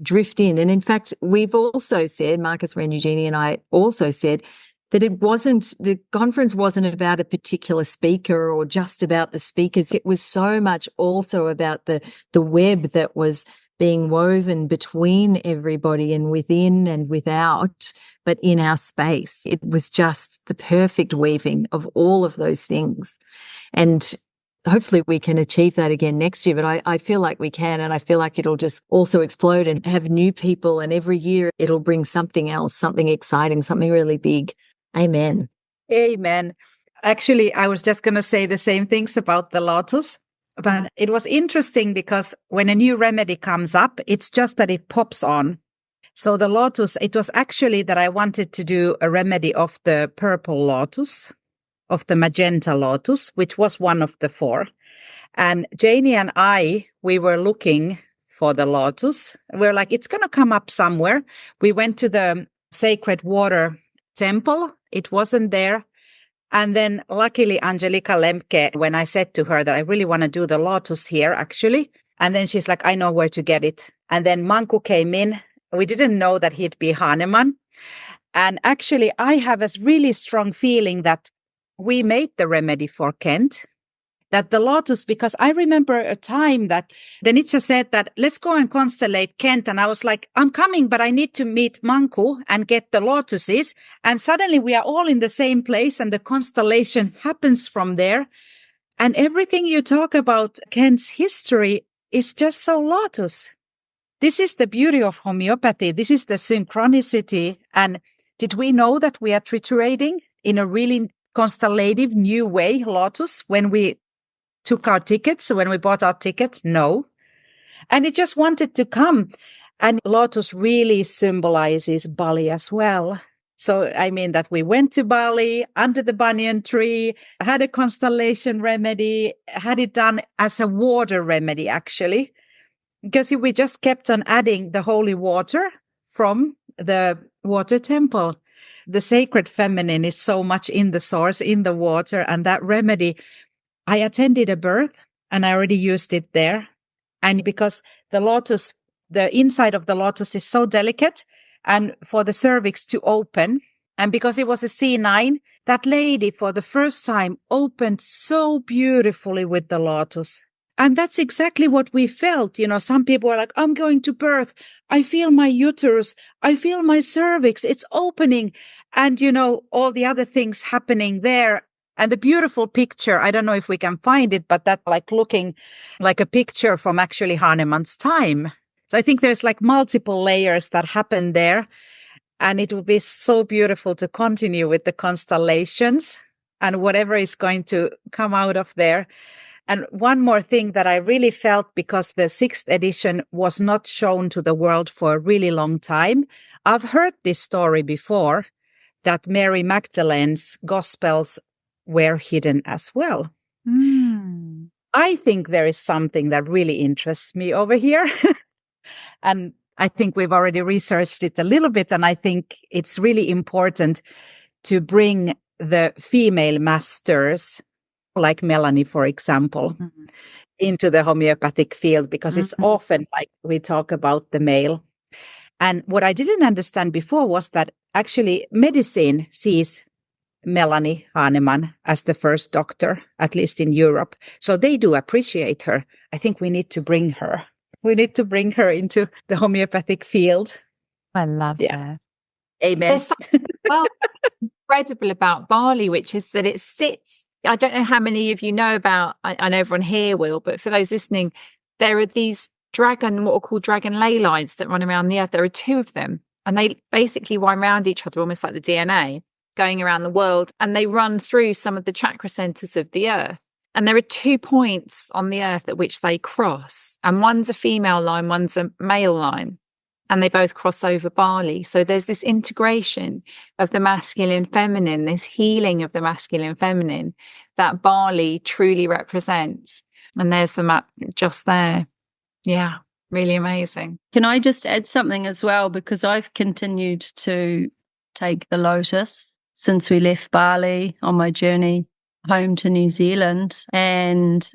Speaker 4: drift in. And in fact, we've also said, Marcus, Ren, Eugenie and I also said that the conference wasn't about a particular speaker or just about the speakers. It was so much also about the web that was being woven between everybody and within and without, but in our space. It was just the perfect weaving of all of those things. And hopefully we can achieve that again next year, but I feel like we can, and I feel like it'll just also explode and have new people, and every year it'll bring something else, something exciting, something really big. Amen.
Speaker 5: Amen. Actually, I was just going to say the same things about the Lotus, but it was interesting because when a new remedy comes up, it's just that it pops on. So the Lotus, it was actually that I wanted to do a remedy of the purple Lotus, of the magenta Lotus, which was one of the 4. And Janey and I, we were looking for the Lotus. We're like, it's going to come up somewhere. We went to the Sacred Water Temple. It wasn't there. And then luckily, Angelica Lemke, when I said to her that I really want to do the Lotus here, actually, and then she's like, I know where to get it. And then Manku came in. We didn't know that he'd be Hahnemann. And actually, I have a really strong feeling that we made the remedy for Kent, that the Lotus, because I remember a time that Danica said that let's go and constellate Kent. And I was like, I'm coming, but I need to meet Manku and get the Lotuses. And suddenly we are all in the same place and the constellation happens from there. And everything you talk about Kent's history is just so Lotus. This is the beauty of homeopathy. This is the synchronicity. And did we know that we are triturating in a really constellative new way, Lotus, when we took our tickets, when we bought our tickets? No. And it just wanted to come. And Lotus really symbolizes Bali as well. So, I mean, that we went to Bali under the banyan tree, had a constellation remedy, had it done as a water remedy, actually. Because we just kept on adding the holy water from the water temple. The sacred feminine is so much in the source, in the water. And that remedy, I attended a birth and I already used it there. And because the lotus, the inside of the lotus is so delicate, and for the cervix to open, and because it was a C9, that lady for the first time opened so beautifully with the lotus. And that's exactly what we felt. You know, some people are like, I'm going to birth. I feel my uterus. I feel my cervix. It's opening. And, you know, all the other things happening there. And the beautiful picture, I don't know if we can find it, but that like looking like a picture from actually Hahnemann's time. So I think there's like multiple layers that happen there. And it would be so beautiful to continue with the constellations and whatever is going to come out of there. And one more thing that I really felt, because the 6th edition was not shown to the world for a really long time. I've heard this story before, that Mary Magdalene's Gospels were hidden as well. I think there is something that really interests me over here. And I think we've already researched it a little bit. And I think it's really important to bring the female masters, like Melanie, for example, into the homeopathic field, because it's often like we talk about the male. And what I didn't understand before was that actually medicine sees Melanie Hahnemann as the first doctor, at least in Europe. So they do appreciate her. I think we need to bring her. We need to bring her into the homeopathic field.
Speaker 2: I love that.
Speaker 5: Amen.
Speaker 6: There's something well incredible about Bali, which is that it sits. I don't know how many of you know about, I know everyone here will, but for those listening, there are these what are called dragon ley lines that run around the earth. There are 2 of them, and they basically wind around each other, almost like the DNA, going around the world, and they run through some of the chakra centers of the earth. And there are 2 points on the earth at which they cross, and one's a female line, one's a male line, and they both cross over Bali. So there's this integration of the masculine feminine, this healing of the masculine feminine that Bali truly represents. And there's the map just there. Yeah, really amazing.
Speaker 3: Can I just add something as well? Because I've continued to take the Lotus since we left Bali on my journey home to New Zealand. And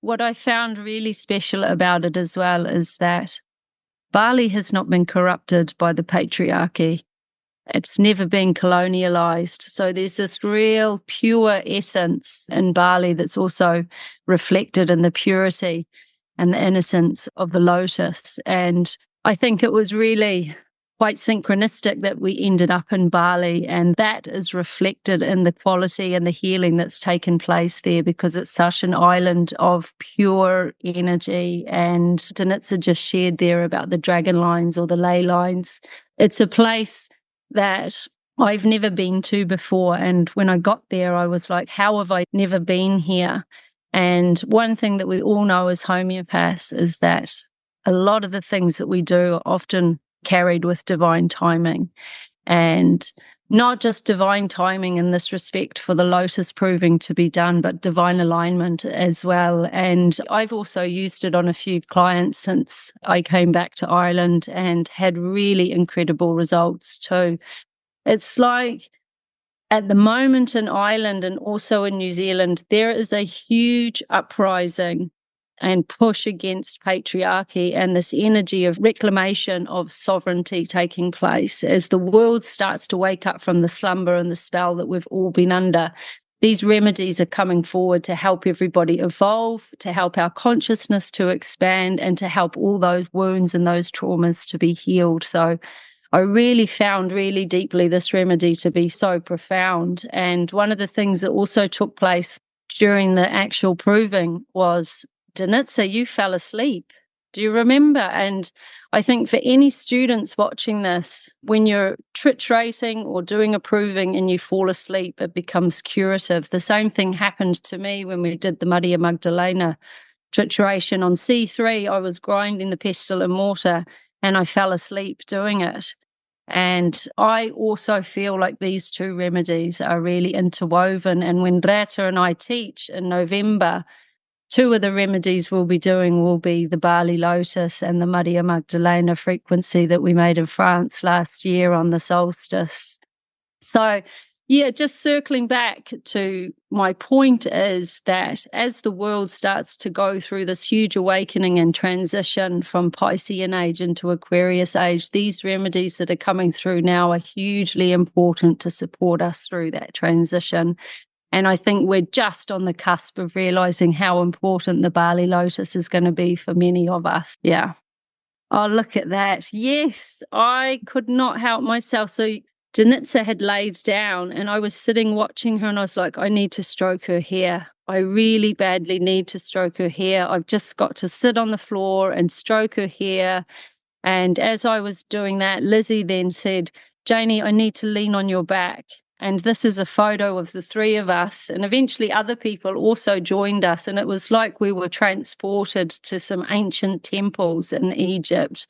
Speaker 3: what I found really special about it as well is that Bali has not been corrupted by the patriarchy. It's never been colonialized. So there's this real pure essence in Bali that's also reflected in the purity and the innocence of the lotus. And I think it was really quite synchronistic that we ended up in Bali, and that is reflected in the quality and the healing that's taken place there, because it's such an island of pure energy. And Danica just shared there about the dragon lines or the ley lines. It's a place that I've never been to before, and when I got there I was like, how have I never been here? And one thing that we all know as homeopaths is that a lot of the things that we do are often carried with divine timing, and not just divine timing in this respect for the lotus proving to be done, but divine alignment as well. And I've also used it on a few clients since I came back to Ireland and had really incredible results too. It's like at the moment in Ireland and also in New Zealand, there is a huge uprising and push against patriarchy and this energy of reclamation of sovereignty taking place as the world starts to wake up from the slumber and the spell that we've all been under. These remedies are coming forward to help everybody evolve, to help our consciousness to expand, and to help all those wounds and those traumas to be healed. So I really found really deeply this remedy to be so profound. And one of the things that also took place during the actual proving was, Danica, you fell asleep. Do you remember? And I think for any students watching this, when you're triturating or doing a proving and you fall asleep, it becomes curative. The same thing happened to me when we did the Maria Magdalena trituration on C3. I was grinding the pestle and mortar and I fell asleep doing it. And I also feel like these two remedies are really interwoven. And when Reeta and I teach in November, two of the remedies we'll be doing will be the Bali Lotus and the Maria Magdalena frequency that we made in France last year on the solstice. So, yeah, just circling back to my point is that as the world starts to go through this huge awakening and transition from Piscean age into Aquarius age, these remedies that are coming through now are hugely important to support us through that transition. And I think we're just on the cusp of realizing how important the Bali Lotus is going to be for many of us. Yeah. Oh, look at that. Yes, I could not help myself. So Danica had laid down and I was sitting watching her and I was like, I need to stroke her hair. I really badly need to stroke her hair. I've just got to sit on the floor and stroke her hair. And as I was doing that, Lizzie then said, Janey, I need to lean on your back. And this is a photo of the three of us. And eventually other people also joined us. And it was like we were transported to some ancient temples in Egypt.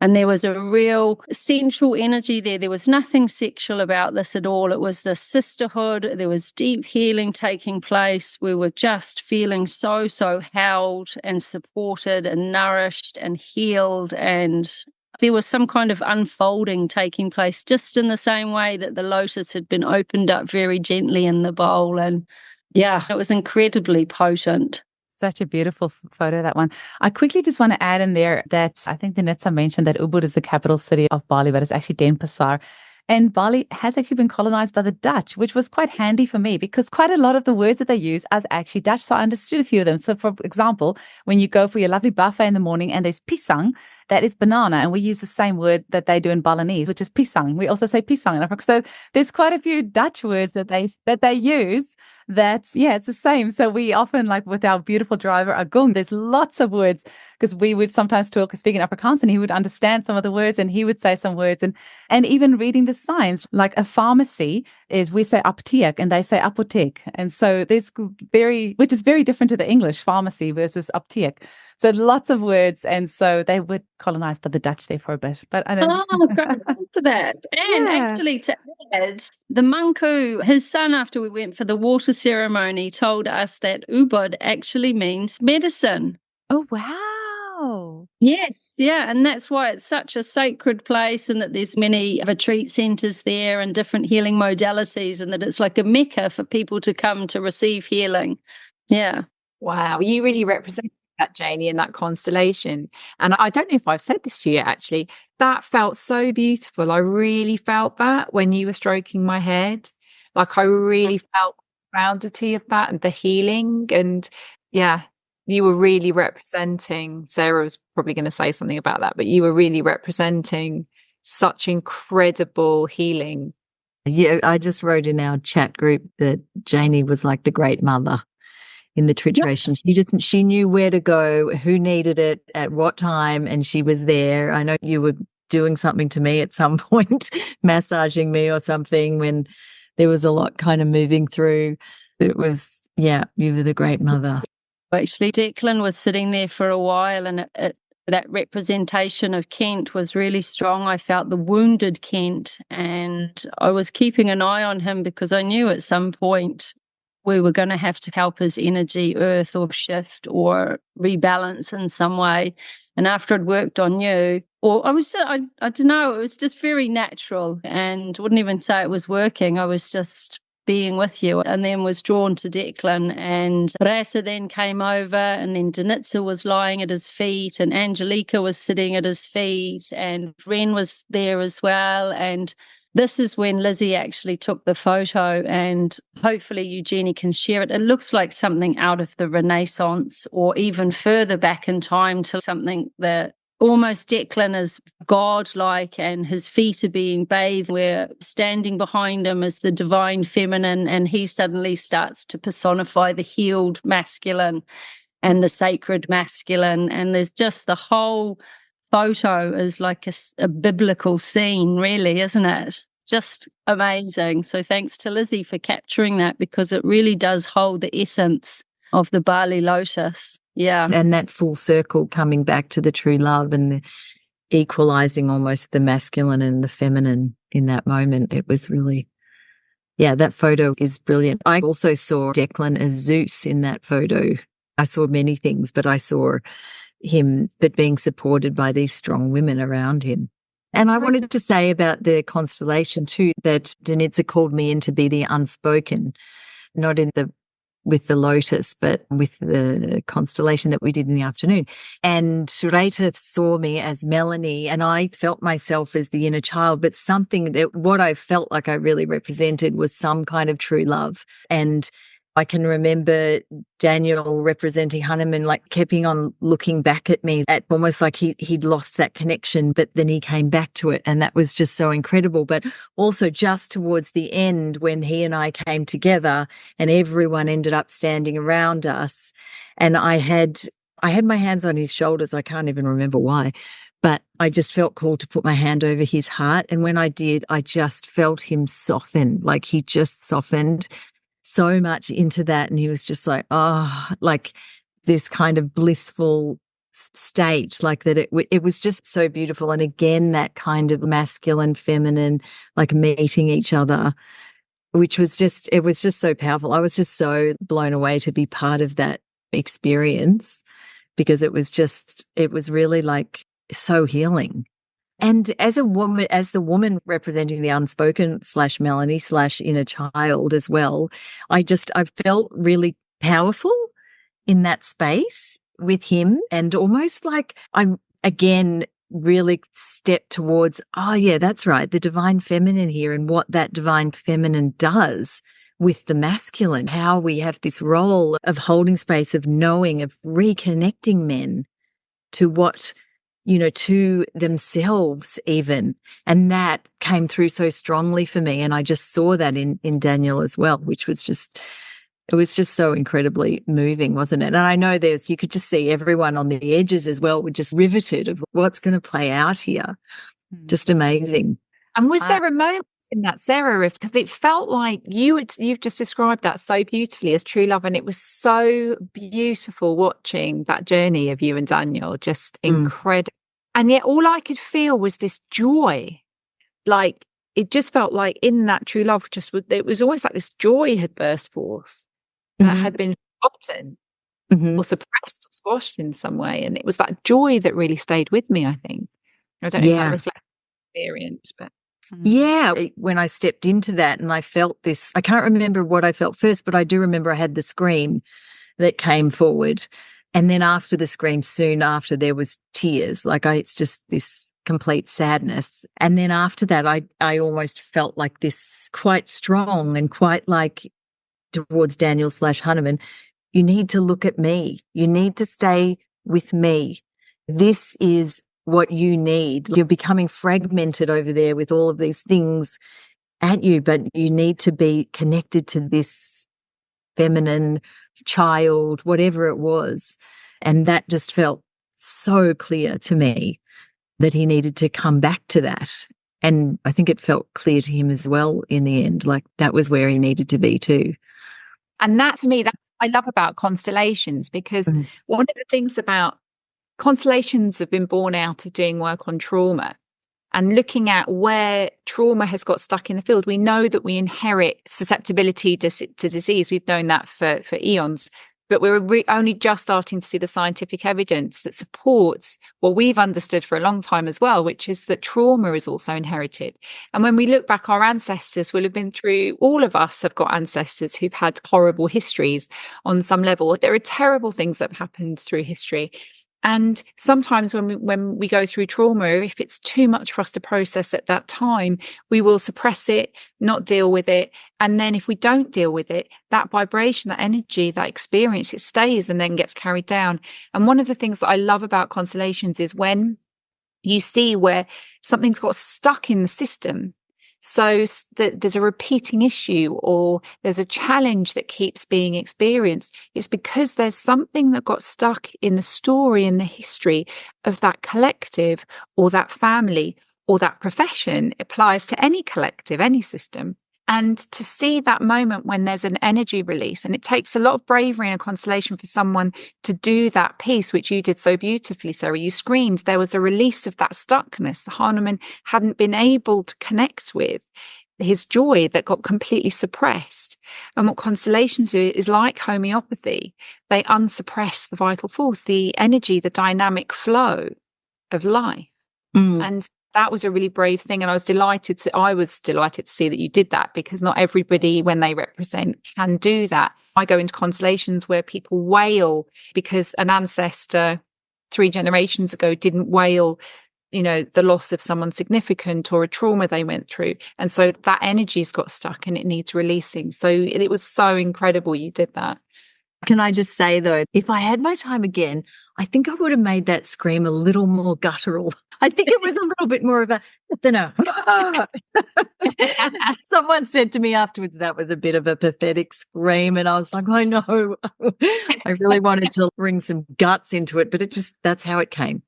Speaker 3: And there was a real sensual energy there. There was nothing sexual about this at all. It was the sisterhood. There was deep healing taking place. We were just feeling so held and supported and nourished and healed. And there was some kind of unfolding taking place, just in the same way that the lotus had been opened up very gently in the bowl. And yeah, it was incredibly potent.
Speaker 2: Such a beautiful photo, that one. I quickly just want to add in there that I think Danica mentioned that Ubud is the capital city of Bali, but it's actually Denpasar. And Bali has actually been colonized by the Dutch, which was quite handy for me because quite a lot of the words that they use are actually Dutch. So I understood a few of them. So for example, when you go for your lovely buffet in the morning and there's pisang, that is banana. And we use the same word that they do in Balinese, which is pisang. We also say pisang in Africa. So there's quite a few Dutch words that they use. That's, yeah, it's the same. So we often, like with our beautiful driver, Agung, there's lots of words because we would sometimes speak in Afrikaans and he would understand some of the words and he would say some words. And even reading the signs, like a pharmacy is, we say apteek and they say apotheek. And so there's which is very different to the English pharmacy versus apteek. So lots of words. And so they were colonized by the Dutch there for a bit. But I don't know.
Speaker 3: Oh, great for that. And actually to add, the monk his son, after we went for the water ceremony, told us that Ubud actually means medicine.
Speaker 2: Oh, wow.
Speaker 3: Yes, yeah. And that's why it's such a sacred place and that there's many retreat centers there and different healing modalities and that it's like a mecca for people to come to receive healing. Yeah.
Speaker 6: Wow. You really represent that, Janey, in that constellation. And I don't know if I've said this to you, actually. That felt so beautiful. I really felt that when you were stroking my head. Like I really felt the groundity of that and the healing. And yeah, you were really representing, Sarah was probably going to say something about that, but you were really representing such incredible healing.
Speaker 4: Yeah, I just wrote in our chat group that Janey was like the great mother in the trituration. She knew where to go, who needed it, at what time, and she was there. I know you were doing something to me at some point, massaging me or something when there was a lot kind of moving through. It was, yeah, you were the great mother.
Speaker 3: Actually, Declan was sitting there for a while and that representation of Kent was really strong. I felt the wounded Kent and I was keeping an eye on him because I knew at some point we were going to have to help his energy earth or shift or rebalance in some way. And after I'd worked on you, or I don't know, it was just very natural and wouldn't even say it was working. I was just being with you, and then was drawn to Declan, and Reeta then came over, and then Danica was lying at his feet, and Angelica was sitting at his feet, and Ren was there as well. And this is when Lizzie actually took the photo, and hopefully Eugenie can share it. It looks like something out of the Renaissance or even further back in time to something that almost Declan is godlike and his feet are being bathed. We're standing behind him as the divine feminine, and he suddenly starts to personify the healed masculine and the sacred masculine. And there's just the whole photo is like a biblical scene, really, isn't it? Just amazing. So thanks to Lizzie for capturing that, because it really does hold the essence of the Bali Lotus. Yeah.
Speaker 4: And that full circle coming back to the true love and the equalizing almost the masculine and the feminine in that moment. It was really, yeah, that photo is brilliant. I also saw Declan as Zeus in that photo. I saw many things, but I saw him, but being supported by these strong women around him. And I wanted to say about the constellation too, that Danica called me in to be the unspoken, not in the with the Lotus, but with the constellation that we did in the afternoon. And Reeta saw me as Melanie, and I felt myself as the inner child, but something that what I felt like I really represented was some kind of true love. And I can remember Daniel representing Hahnemann, like keeping on looking back at me, at almost like he'd lost that connection, but then he came back to it. And that was just so incredible. But also just towards the end, when he and I came together and everyone ended up standing around us, and I had my hands on his shoulders. I can't even remember why, but I just felt called to put my hand over his heart. And when I did, I just felt him soften, like he just softened so much into that. And he was just like, oh, like this kind of blissful state, like that it was just so beautiful. And again, that kind of masculine, feminine, like meeting each other, which was just, it was just so powerful. I was just so blown away to be part of that experience, because it was really like so healing. And as a woman, as the woman representing the unspoken / Melanie / inner child as well, I felt really powerful in that space with him, and almost like I again really stepped towards, oh yeah, that's right, the divine feminine here, and what that divine feminine does with the masculine, how we have this role of holding space, of knowing, of reconnecting men to what, to themselves even. And that came through so strongly for me. And I just saw that in Daniel as well, which was it was just so incredibly moving, wasn't it? And I know you could just see everyone on the edges as well were just riveted of what's going to play out here. Just amazing.
Speaker 6: And was there a moment in that, Sarah, because it felt like you've just described that so beautifully as true love, and it was so beautiful watching that journey of you and Daniel, just incredible. And yet all I could feel was this joy. Like it just felt like in that true love, it was almost like this joy had burst forth that had been forgotten or suppressed or squashed in some way. And it was that joy that really stayed with me, I think. I don't know if that reflects the experience, but
Speaker 4: yeah, when I stepped into that and I felt this, I can't remember what I felt first, but I do remember I had the scream that came forward. And then after the scream, soon after, there was tears. Like it's just this complete sadness. And then after that, I almost felt like this quite strong and quite like towards Daniel / Hahnemann, you need to look at me. You need to stay with me. This is what you need. You're becoming fragmented over there with all of these things at you, but you need to be connected to this feminine child, whatever it was. And that just felt so clear to me that he needed to come back to that. And I think it felt clear to him as well in the end, like that was where he needed to be too.
Speaker 6: And that, for me, that's what I love about constellations, because one of the things about constellations have been born out of doing work on trauma and looking at where trauma has got stuck in the field. We know that we inherit susceptibility to disease. We've known that for eons, but we're only just starting to see the scientific evidence that supports what we've understood for a long time as well, which is that trauma is also inherited. And when we look back, our ancestors will have been through, all of us have got ancestors who've had horrible histories on some level. There are terrible things that have happened through history. And sometimes when we go through trauma, if it's too much for us to process at that time, we will suppress it, not deal with it. And then if we don't deal with it, that vibration, that energy, that experience, it stays and then gets carried down. And one of the things that I love about constellations is when you see where something's got stuck in the system. So that there's a repeating issue or there's a challenge that keeps being experienced. It's because there's something that got stuck in the story and the history of that collective or that family or that profession. It applies to any collective, any system. And to see that moment when there's an energy release, and it takes a lot of bravery and a constellation for someone to do that piece, which you did so beautifully, Sarah. You screamed. There was a release of that stuckness. The Hahnemann hadn't been able to connect with his joy that got completely suppressed. And what constellations do is like homeopathy. They unsuppress the vital force, the energy, the dynamic flow of life. And that was a really brave thing. And I was delighted to see that you did that, because not everybody, when they represent, can do that. I go into constellations where people wail because an ancestor 3 generations ago didn't wail, the loss of someone significant or a trauma they went through. And so that energy's got stuck and it needs releasing. So it was so incredible you did that.
Speaker 4: Can I just say, though, if I had my time again, I think I would have made that scream a little more guttural. I think it was a little bit more of a, Someone said to me afterwards that was a bit of a pathetic scream. And I was like, I know. I really wanted to bring some guts into it, but that's how it came.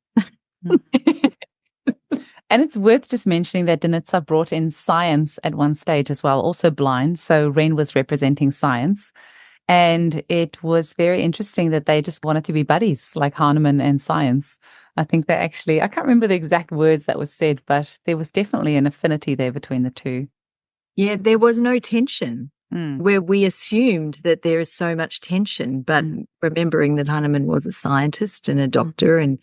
Speaker 2: And it's worth just mentioning that Danica brought in science at one stage as well, also blind. So Ren was representing science. And it was very interesting that they just wanted to be buddies, like Hahnemann and science. I think they actually, I can't remember the exact words that was said, but there was definitely an affinity there between the two.
Speaker 4: Yeah, there was no tension where we assumed that there is so much tension, but remembering that Hahnemann was a scientist and a doctor, and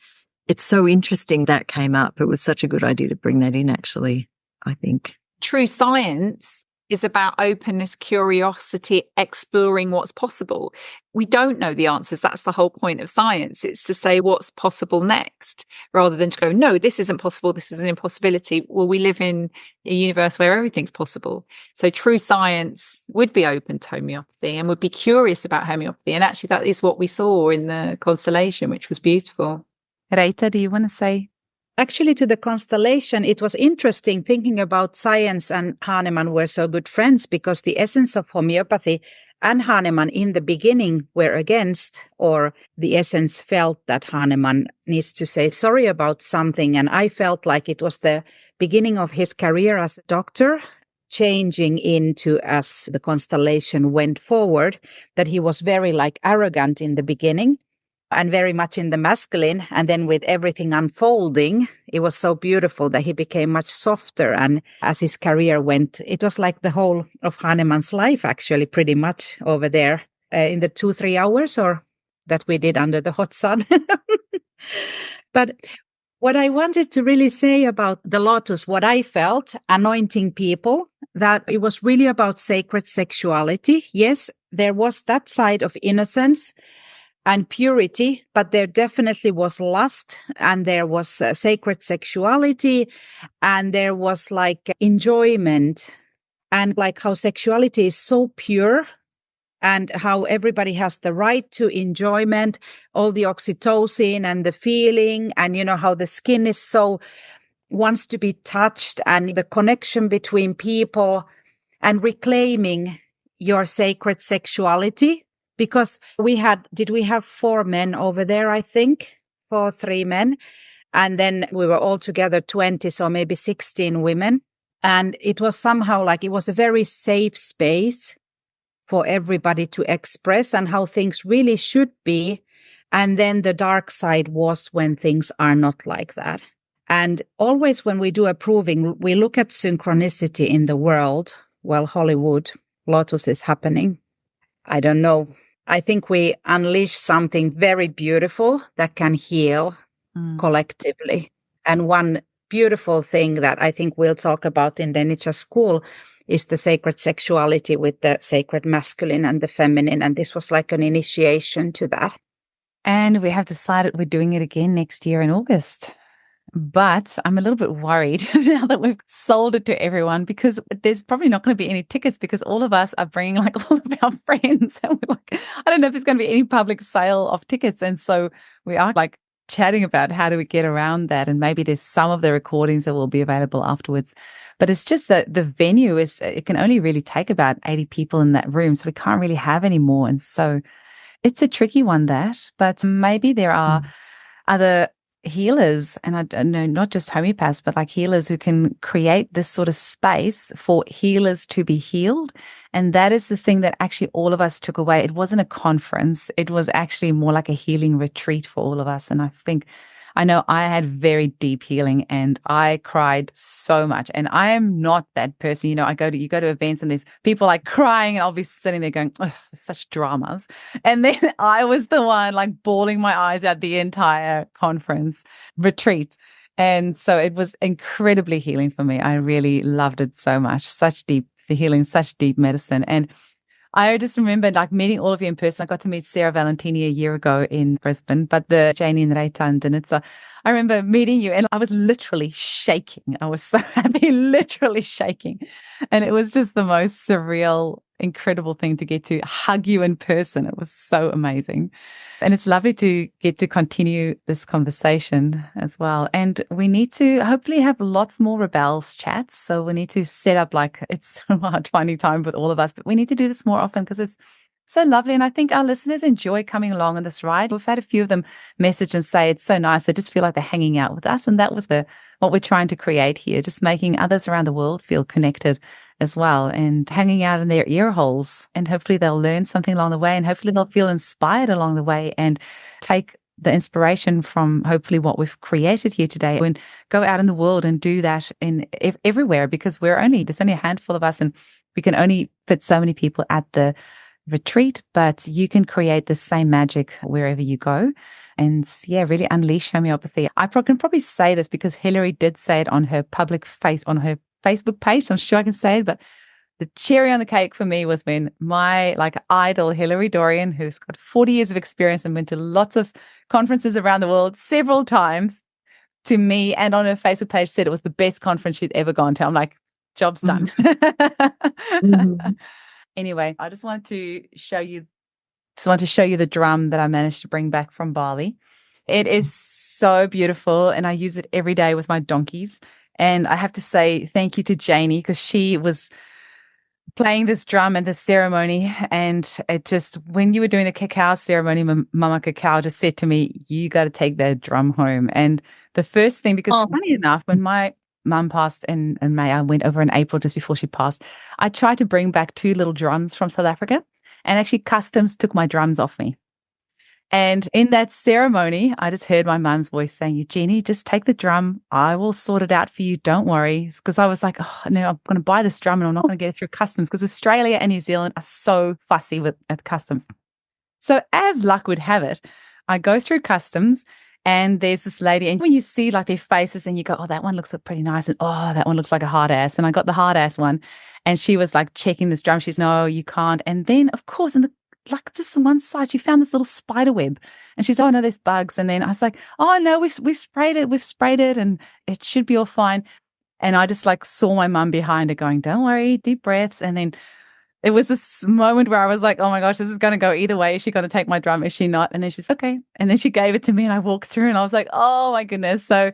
Speaker 4: it's so interesting that came up. It was such a good idea to bring that in, actually, I think.
Speaker 6: True science is about openness, curiosity, exploring what's possible. We don't know the answers. That's the whole point of science. It's to say what's possible next, rather than to go, no, this isn't possible. This is an impossibility. Well, we live in a universe where everything's possible. So true science would be open to homeopathy and would be curious about homeopathy. And actually, that is what we saw in the constellation, which was beautiful.
Speaker 2: Reeta, do you want to say?
Speaker 5: Actually, to the constellation, it was interesting thinking about science and Hahnemann were so good friends, because the essence of homeopathy and Hahnemann in the beginning were against, or the essence felt that Hahnemann needs to say sorry about something. And I felt like it was the beginning of his career as a doctor, changing into, as the constellation went forward, that he was very arrogant in the beginning. And very much in the masculine. And then with everything unfolding, it was so beautiful that he became much softer. And as his career went, it was like the whole of Hahnemann's life, actually, pretty much over there in the 2-3 hours or that we did under the hot sun. But what I wanted to really say about the Lotus, what I felt, anointing people, that it was really about sacred sexuality. Yes, there was that side of innocence and purity, but there definitely was lust, and there was sacred sexuality, and there was enjoyment, and how sexuality is so pure, and how everybody has the right to enjoyment, all the oxytocin and the feeling, and how the skin is so wants to be touched, and the connection between people, and reclaiming your sacred sexuality. Because we have 4 men over there, I think, 3 men. And then we were all together 20, so maybe 16 women. And it was somehow it was a very safe space for everybody to express and how things really should be. And then the dark side was when things are not like that. And always when we do a proving, we look at synchronicity in the world. Well, Hollywood, Lotus is happening. I don't know. I think we unleash something very beautiful that can heal collectively. And one beautiful thing that I think we'll talk about in Danica school is the sacred sexuality with the sacred masculine and the feminine. And this was like an initiation to that.
Speaker 2: And we have decided we're doing it again next year in August. But I'm a little bit worried now that we've sold it to everyone, because there's probably not going to be any tickets, because all of us are bringing all of our friends. And we're I don't know if there's going to be any public sale of tickets. And so we are chatting about how do we get around that. And maybe there's some of the recordings that will be available afterwards. But it's just that the venue it can only really take about 80 people in that room. So we can't really have any more. And so it's a tricky one, but maybe there are other healers, and I don't know, not just homeopaths, but like healers who can create this sort of space for healers to be healed. And that is the thing that actually all of us took away. It wasn't a conference. It was actually more like a healing retreat for all of us. And I know I had very deep healing and I cried so much. And I am not that person. You know, you go to events and there's people like crying and I'll be sitting there going, oh, such dramas. And then I was the one like bawling my eyes out the entire conference retreat. And so it was incredibly healing for me. I really loved it so much. Such deep healing, such deep medicine. And I just remember like meeting all of you in person. I got to meet Sarah Valentini a year ago in Brisbane, but the Janey and Reeta and Danica. So I remember meeting you and I was literally shaking. I was so happy, literally shaking. And it was just the most surreal, incredible thing to get to hug you in person. It was so amazing. And it's lovely to get to continue this conversation as well. And we need to hopefully have lots more ReBELLE's chats. So we need to set up it's so hard finding time with all of us, but we need to do this more often because it's so lovely. And I think our listeners enjoy coming along on this ride. We've had a few of them message and say it's so nice. They just feel like they're hanging out with us. And that was what we're trying to create here, just making others around the world feel connected as well and hanging out in their ear holes. And hopefully they'll learn something along the way and hopefully they'll feel inspired along the way and take the inspiration from hopefully what we've created here today and go out in the world and do that everywhere because there's only a handful of us and we can only fit so many people at the retreat, but you can create the same magic wherever you go. And yeah, really unleash homeopathy. I can probably say this because Hillary did say it on her on her Facebook page. I'm sure I can say it, but the cherry on the cake for me was when my idol, Hillary Dorian, who's got 40 years of experience and been to lots of conferences around the world several times, to me and on her Facebook page said it was the best conference she'd ever gone to. I'm like, job's done. Mm-hmm. Anyway, I just wanted to show you the drum that I managed to bring back from Bali. It is so beautiful and I use it every day with my donkeys. And I have to say thank you to Janey because she was playing this drum at the ceremony. And it just, when you were doing the cacao ceremony, Mama Cacao just said to me, you got to take that drum home. And the first thing, because funny enough, when my mum passed in May, I went over in April just before she passed, I tried to bring back 2 little drums from South Africa and actually customs took my drums off me. And in that ceremony, I just heard my mum's voice saying, Eugenie, just take the drum. I will sort it out for you. Don't worry. Because I was like, oh, no, I'm going to buy this drum and I'm not going to get it through customs because Australia and New Zealand are so fussy at customs. So as luck would have it, I go through customs and there's this lady. And when you see their faces and you go, oh, that one looks pretty nice. And oh, that one looks like a hard ass. And I got the hard ass one. And she was checking this drum. She's, no, you can't. And then, of course, just on one side, she found this little spider web and she's, oh no, there's bugs. And then I was like, oh no, we've sprayed it and it should be all fine. And I just saw my mum behind her going, don't worry, deep breaths. And then it was this moment where I was like, oh my gosh, this is going to go either way. Is she going to take my drum? Is she not? And then she's okay. And then she gave it to me and I walked through and I was like, oh my goodness. So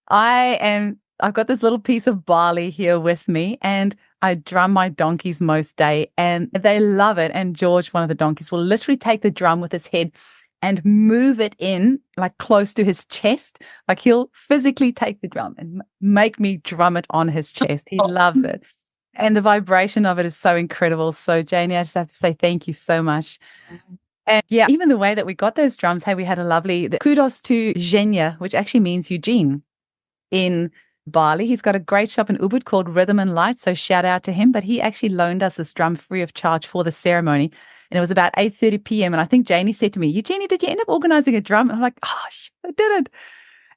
Speaker 2: I've got this little piece of Bali here with me and I drum my donkeys most day and they love it. And George, one of the donkeys, will literally take the drum with his head and move it in close to his chest. He'll physically take the drum and make me drum it on his chest. He loves it. And the vibration of it is so incredible. So Janey, I just have to say thank you so much. And yeah, even the way that we got those drums, hey, we had a lovely kudos to Zhenya, which actually means Eugene in Bali. He's got a great shop in Ubud called Rhythm and Light, so shout out to him. But he actually loaned us this drum free of charge for the ceremony. And it was about 8:30 p.m. And I think Janey said to me, Eugenie, did you end up organizing a drum? And I'm like, oh, shit, I didn't.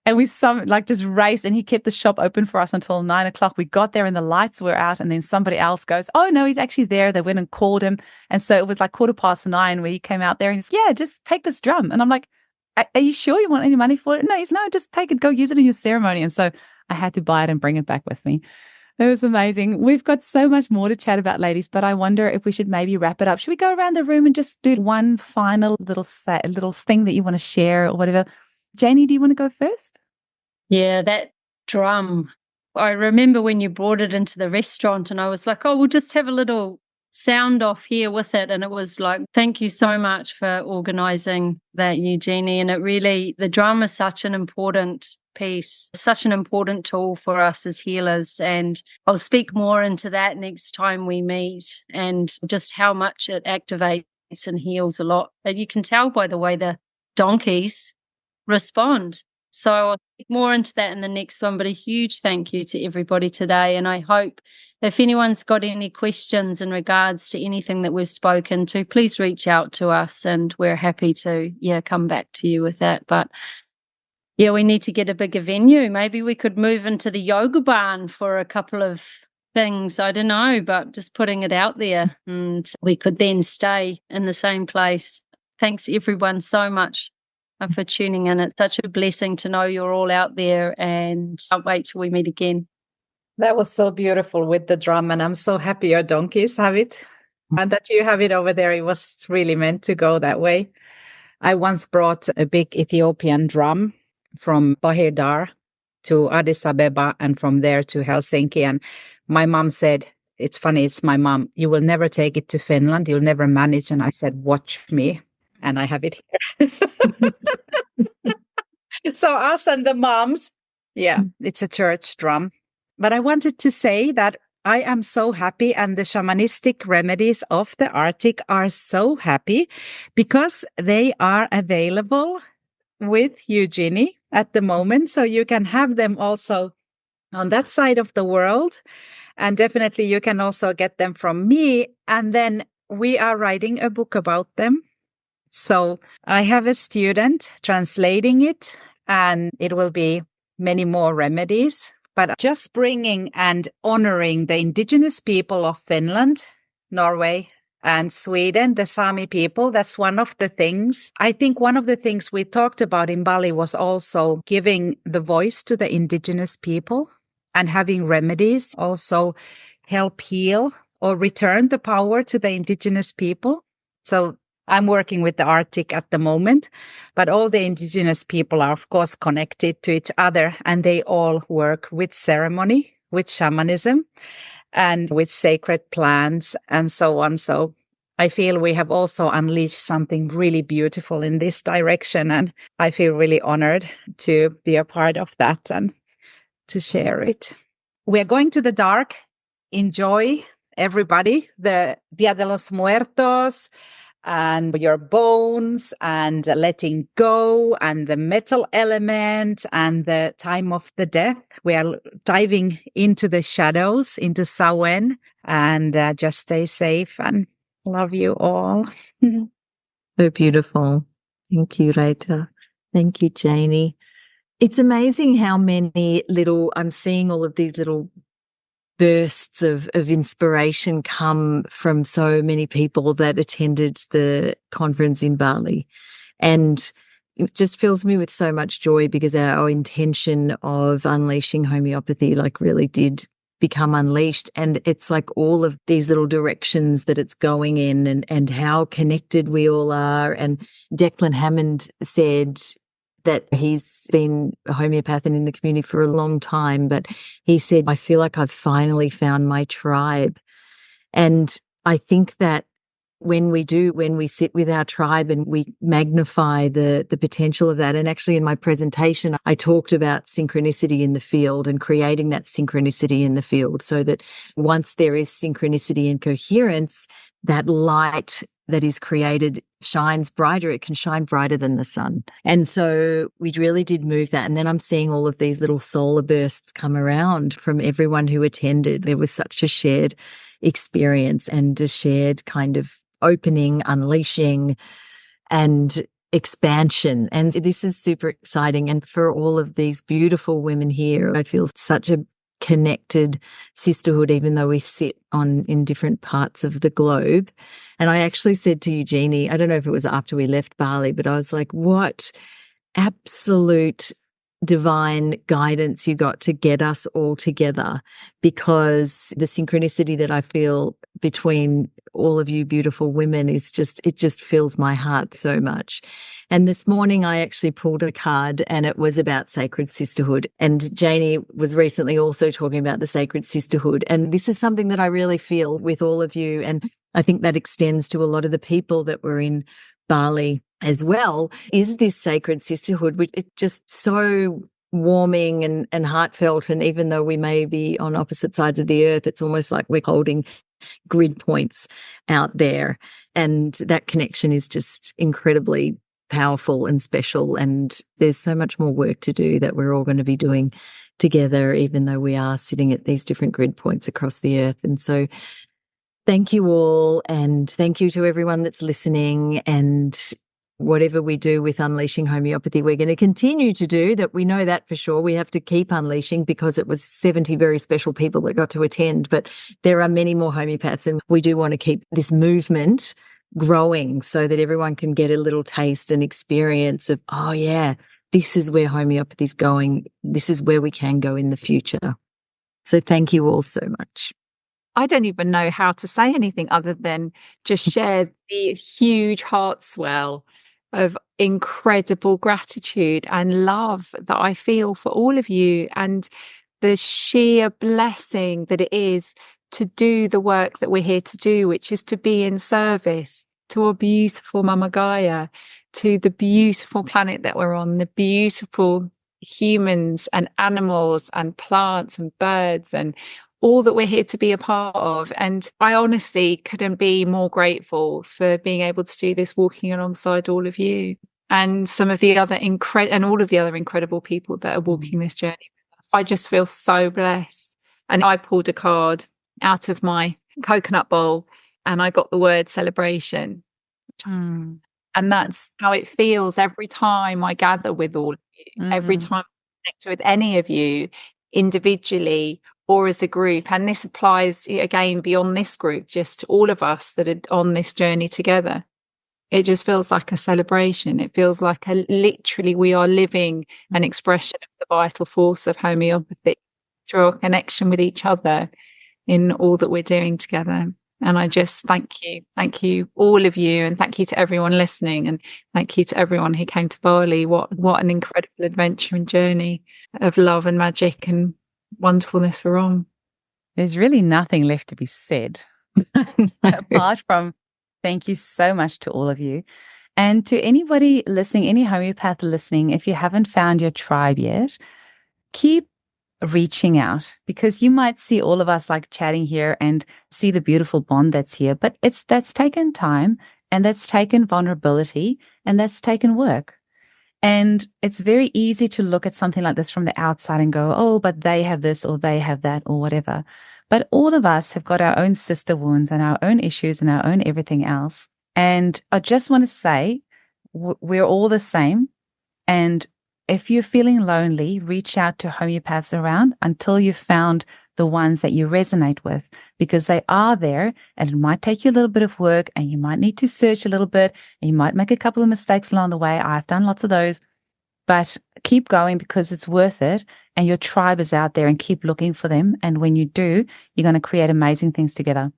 Speaker 2: And we just raced and he kept the shop open for us until 9 o'clock. We got there and the lights were out and then somebody else goes, oh no, he's actually there. They went and called him. And so it was 9:15 where he came out there and he's, yeah, just take this drum. And I'm like, are you sure you want any money for it? No, he's no, just take it, go use it in your ceremony. And so I had to buy it and bring it back with me. It was amazing. We've got so much more to chat about, ladies, but I wonder if we should maybe wrap it up. Should we go around the room and just do one final little thing that you want to share or whatever? Janey, do you want to go first?
Speaker 3: Yeah, that drum. I remember when you brought it into the restaurant and I was like, oh, we'll just have a little sound off here with it. And it was like, thank you so much for organising that, Eugenie. And it really, the drum is such an important piece, such an important tool for us as healers. And I'll speak more into that next time we meet, and just how much it activates and heals a lot. And you can tell by the way the donkeys respond. So I'll speak more into that in the next one, but a huge thank you to everybody today. And I hope if anyone's got any questions in regards to anything that we've spoken to, please reach out to us and we're happy to, come back to you with that. But yeah, we need to get a bigger venue. Maybe we could move into the yoga barn for a couple of things. I don't know, but just putting it out there, and we could then stay in the same place. Thanks everyone so much for tuning in. It's such a blessing to know you're all out there, and can't wait till we meet again.
Speaker 5: That was so beautiful with the drum, and I'm so happy your donkeys have it and that you have it over there. It was really meant to go that way. I once brought a big Ethiopian drum from Bahir Dar to Addis Ababa and from there to Helsinki. And my mom said, it's funny, it's my mom, you will never take it to Finland. You'll never manage. And I said, watch me. And I have it here. So us and the moms, it's a church drum. But I wanted to say that I am so happy, and the shamanistic remedies of the Arctic are so happy because they are available with Eugenie at the moment. So you can have them also on that side of the world. And definitely you can also get them from me. And then we are writing a book about them. So I have a student translating it, and it will be many more remedies. But just bringing and honoring the indigenous people of Finland, Norway, and Sweden, the Sami people, that's one of the things. I think one of the things we talked about in Bali was also giving the voice to the indigenous people, and having remedies also help heal or return the power to the indigenous people. So I'm working with the Arctic at the moment, but all the indigenous people are, of course, connected to each other, and they all work with ceremony, with shamanism, and with sacred plants and so on. So I feel we have also unleashed something really beautiful in this direction, and I feel really honored to be a part of that and to share it. We're going to the dark. Enjoy, everybody, the Dia de los Muertos, and your bones, and letting go, and the metal element, and the time of the death. We are diving into the shadows, into Samhain, and just stay safe, and love you all.
Speaker 4: So beautiful. Thank you, Reeta. Thank you, Janey. It's amazing how many I'm seeing all of these little bursts of inspiration come from so many people that attended the conference in Bali. And it just fills me with so much joy, because our intention of unleashing homeopathy really did become unleashed. And it's like all of these little directions that it's going in, and how connected we all are. And Declan Hammond said that he's been a homeopath and in the community for a long time, but he said, I feel like I've finally found my tribe. And I think that when we sit with our tribe and we magnify the potential of that. And actually in my presentation, I talked about synchronicity in the field and creating that synchronicity in the field, so that once there is synchronicity and coherence, that light that is created shines brighter. It can shine brighter than the sun. And so we really did move that. And then I'm seeing all of these little solar bursts come around from everyone who attended. There was such a shared experience and a shared kind of opening, unleashing, and expansion. And this is super exciting. And for all of these beautiful women here, I feel such a connected sisterhood, even though we sit in different parts of the globe. And I actually said to Eugenie, I don't know if it was after we left Bali, but I was like, what absolute divine guidance you got to get us all together, because the synchronicity that I feel between all of you beautiful women is just, it just fills my heart so much. And this morning I actually pulled a card and it was about sacred sisterhood. And Janey was recently also talking about the sacred sisterhood. And this is something that I really feel with all of you. And I think that extends to a lot of the people that were in Bali as well, is this sacred sisterhood, which it's just so warming and heartfelt. And even though we may be on opposite sides of the earth, it's almost like we're holding grid points out there. And that connection is just incredibly powerful and special. And there's so much more work to do that we're all going to be doing together, even though we are sitting at these different grid points across the earth. And so thank you all. And thank you to everyone that's listening. And whatever we do with Unleashing Homeopathy, we're going to continue to do that. We know that for sure. We have to keep unleashing because it was 70 very special people that got to attend, but there are many more homeopaths and we do want to keep this movement growing so that everyone can get a little taste and experience of, oh yeah, this is where homeopathy is going. This is where we can go in the future. So thank you all so much.
Speaker 6: I don't even know how to say anything other than just share the huge heart swell of incredible gratitude and love that I feel for all of you, and the sheer blessing that it is to do the work that we're here to do, which is to be in service to a beautiful Mama Gaia, to the beautiful planet that we're on, the beautiful humans and animals and plants and birds and all that we're here to be a part of. And I honestly couldn't be more grateful for being able to do this, walking alongside all of you and some of the other and all of the other incredible people that are walking this journey with us. I just feel so blessed. And I pulled a card out of my coconut bowl and I got the word celebration. And that's how it feels every time I gather with all of you, every time I connect with any of you individually or as a group. And this applies again beyond this group, just all of us that are on this journey together. It just feels like a celebration. It feels like literally we are living an expression of the vital force of homeopathy through our connection with each other in all that we're doing together. And I just thank you, all of you, and thank you to everyone listening, and thank you to everyone who came to Bali. What an incredible adventure and journey of love and magic and wonderfulness we're on.
Speaker 2: There's really nothing left to be said apart from thank you so much to all of you. And to anybody listening, any homeopath listening, if you haven't found your tribe yet, keep reaching out, because you might see all of us like chatting here and see the beautiful bond that's here, but that's taken time, and that's taken vulnerability, and that's taken work. And it's very easy to look at something like this from the outside and go, oh, but they have this or they have that or whatever. But all of us have got our own sister wounds and our own issues and our own everything else. And I just want to say we're all the same. And if you're feeling lonely, reach out to homeopaths around until you've found the ones that you resonate with, because they are there, and it might take you a little bit of work and you might need to search a little bit and you might make a couple of mistakes along the way. I've done lots of those, but keep going because it's worth it, and your tribe is out there, and keep looking for them. And when you do, you're going to create amazing things together.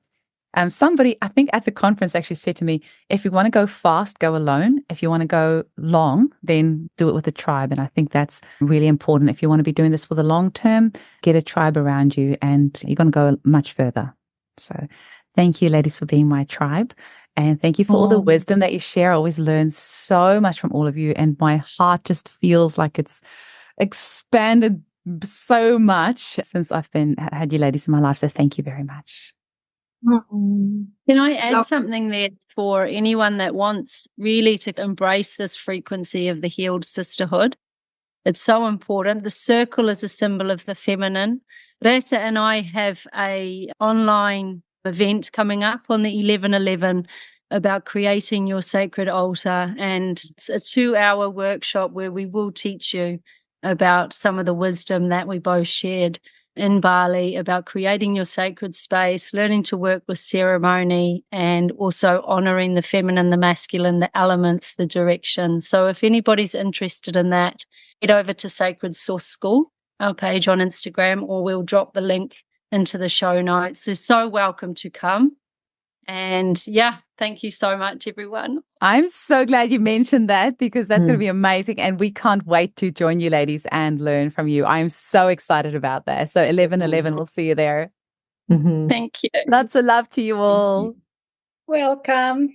Speaker 2: Somebody, I think at the conference, actually said to me, if you want to go fast, go alone. If you want to go long, then do it with a tribe. And I think that's really important. If you want to be doing this for the long term, get a tribe around you and you're going to go much further. So thank you, ladies, for being my tribe. And thank you for all the wisdom that you share. I always learn so much from all of you. And my heart just feels like it's expanded so much since I've had you ladies in my life. So thank you very much.
Speaker 3: Can I add something there for anyone that wants really to embrace this frequency of the healed sisterhood? It's so important. The circle is a symbol of the feminine. Reeta and I have a online event coming up on the 11/11 about creating your sacred altar, and it's a 2-hour workshop where we will teach you about some of the wisdom that we both shared in Bali about creating your sacred space, learning to work with ceremony, and also honoring the feminine, the masculine, the elements, the direction. So if anybody's interested in that, head over to Sacred Source School, our page on Instagram, or we'll drop the link into the show notes. You're so welcome to come. And yeah, thank you so much, everyone.
Speaker 2: I'm so glad you mentioned that because that's going to be amazing. And we can't wait to join you ladies and learn from you. I'm so excited about that. So 11/11, we'll see you there.
Speaker 3: Thank you.
Speaker 2: Lots of love to you all.
Speaker 5: Welcome.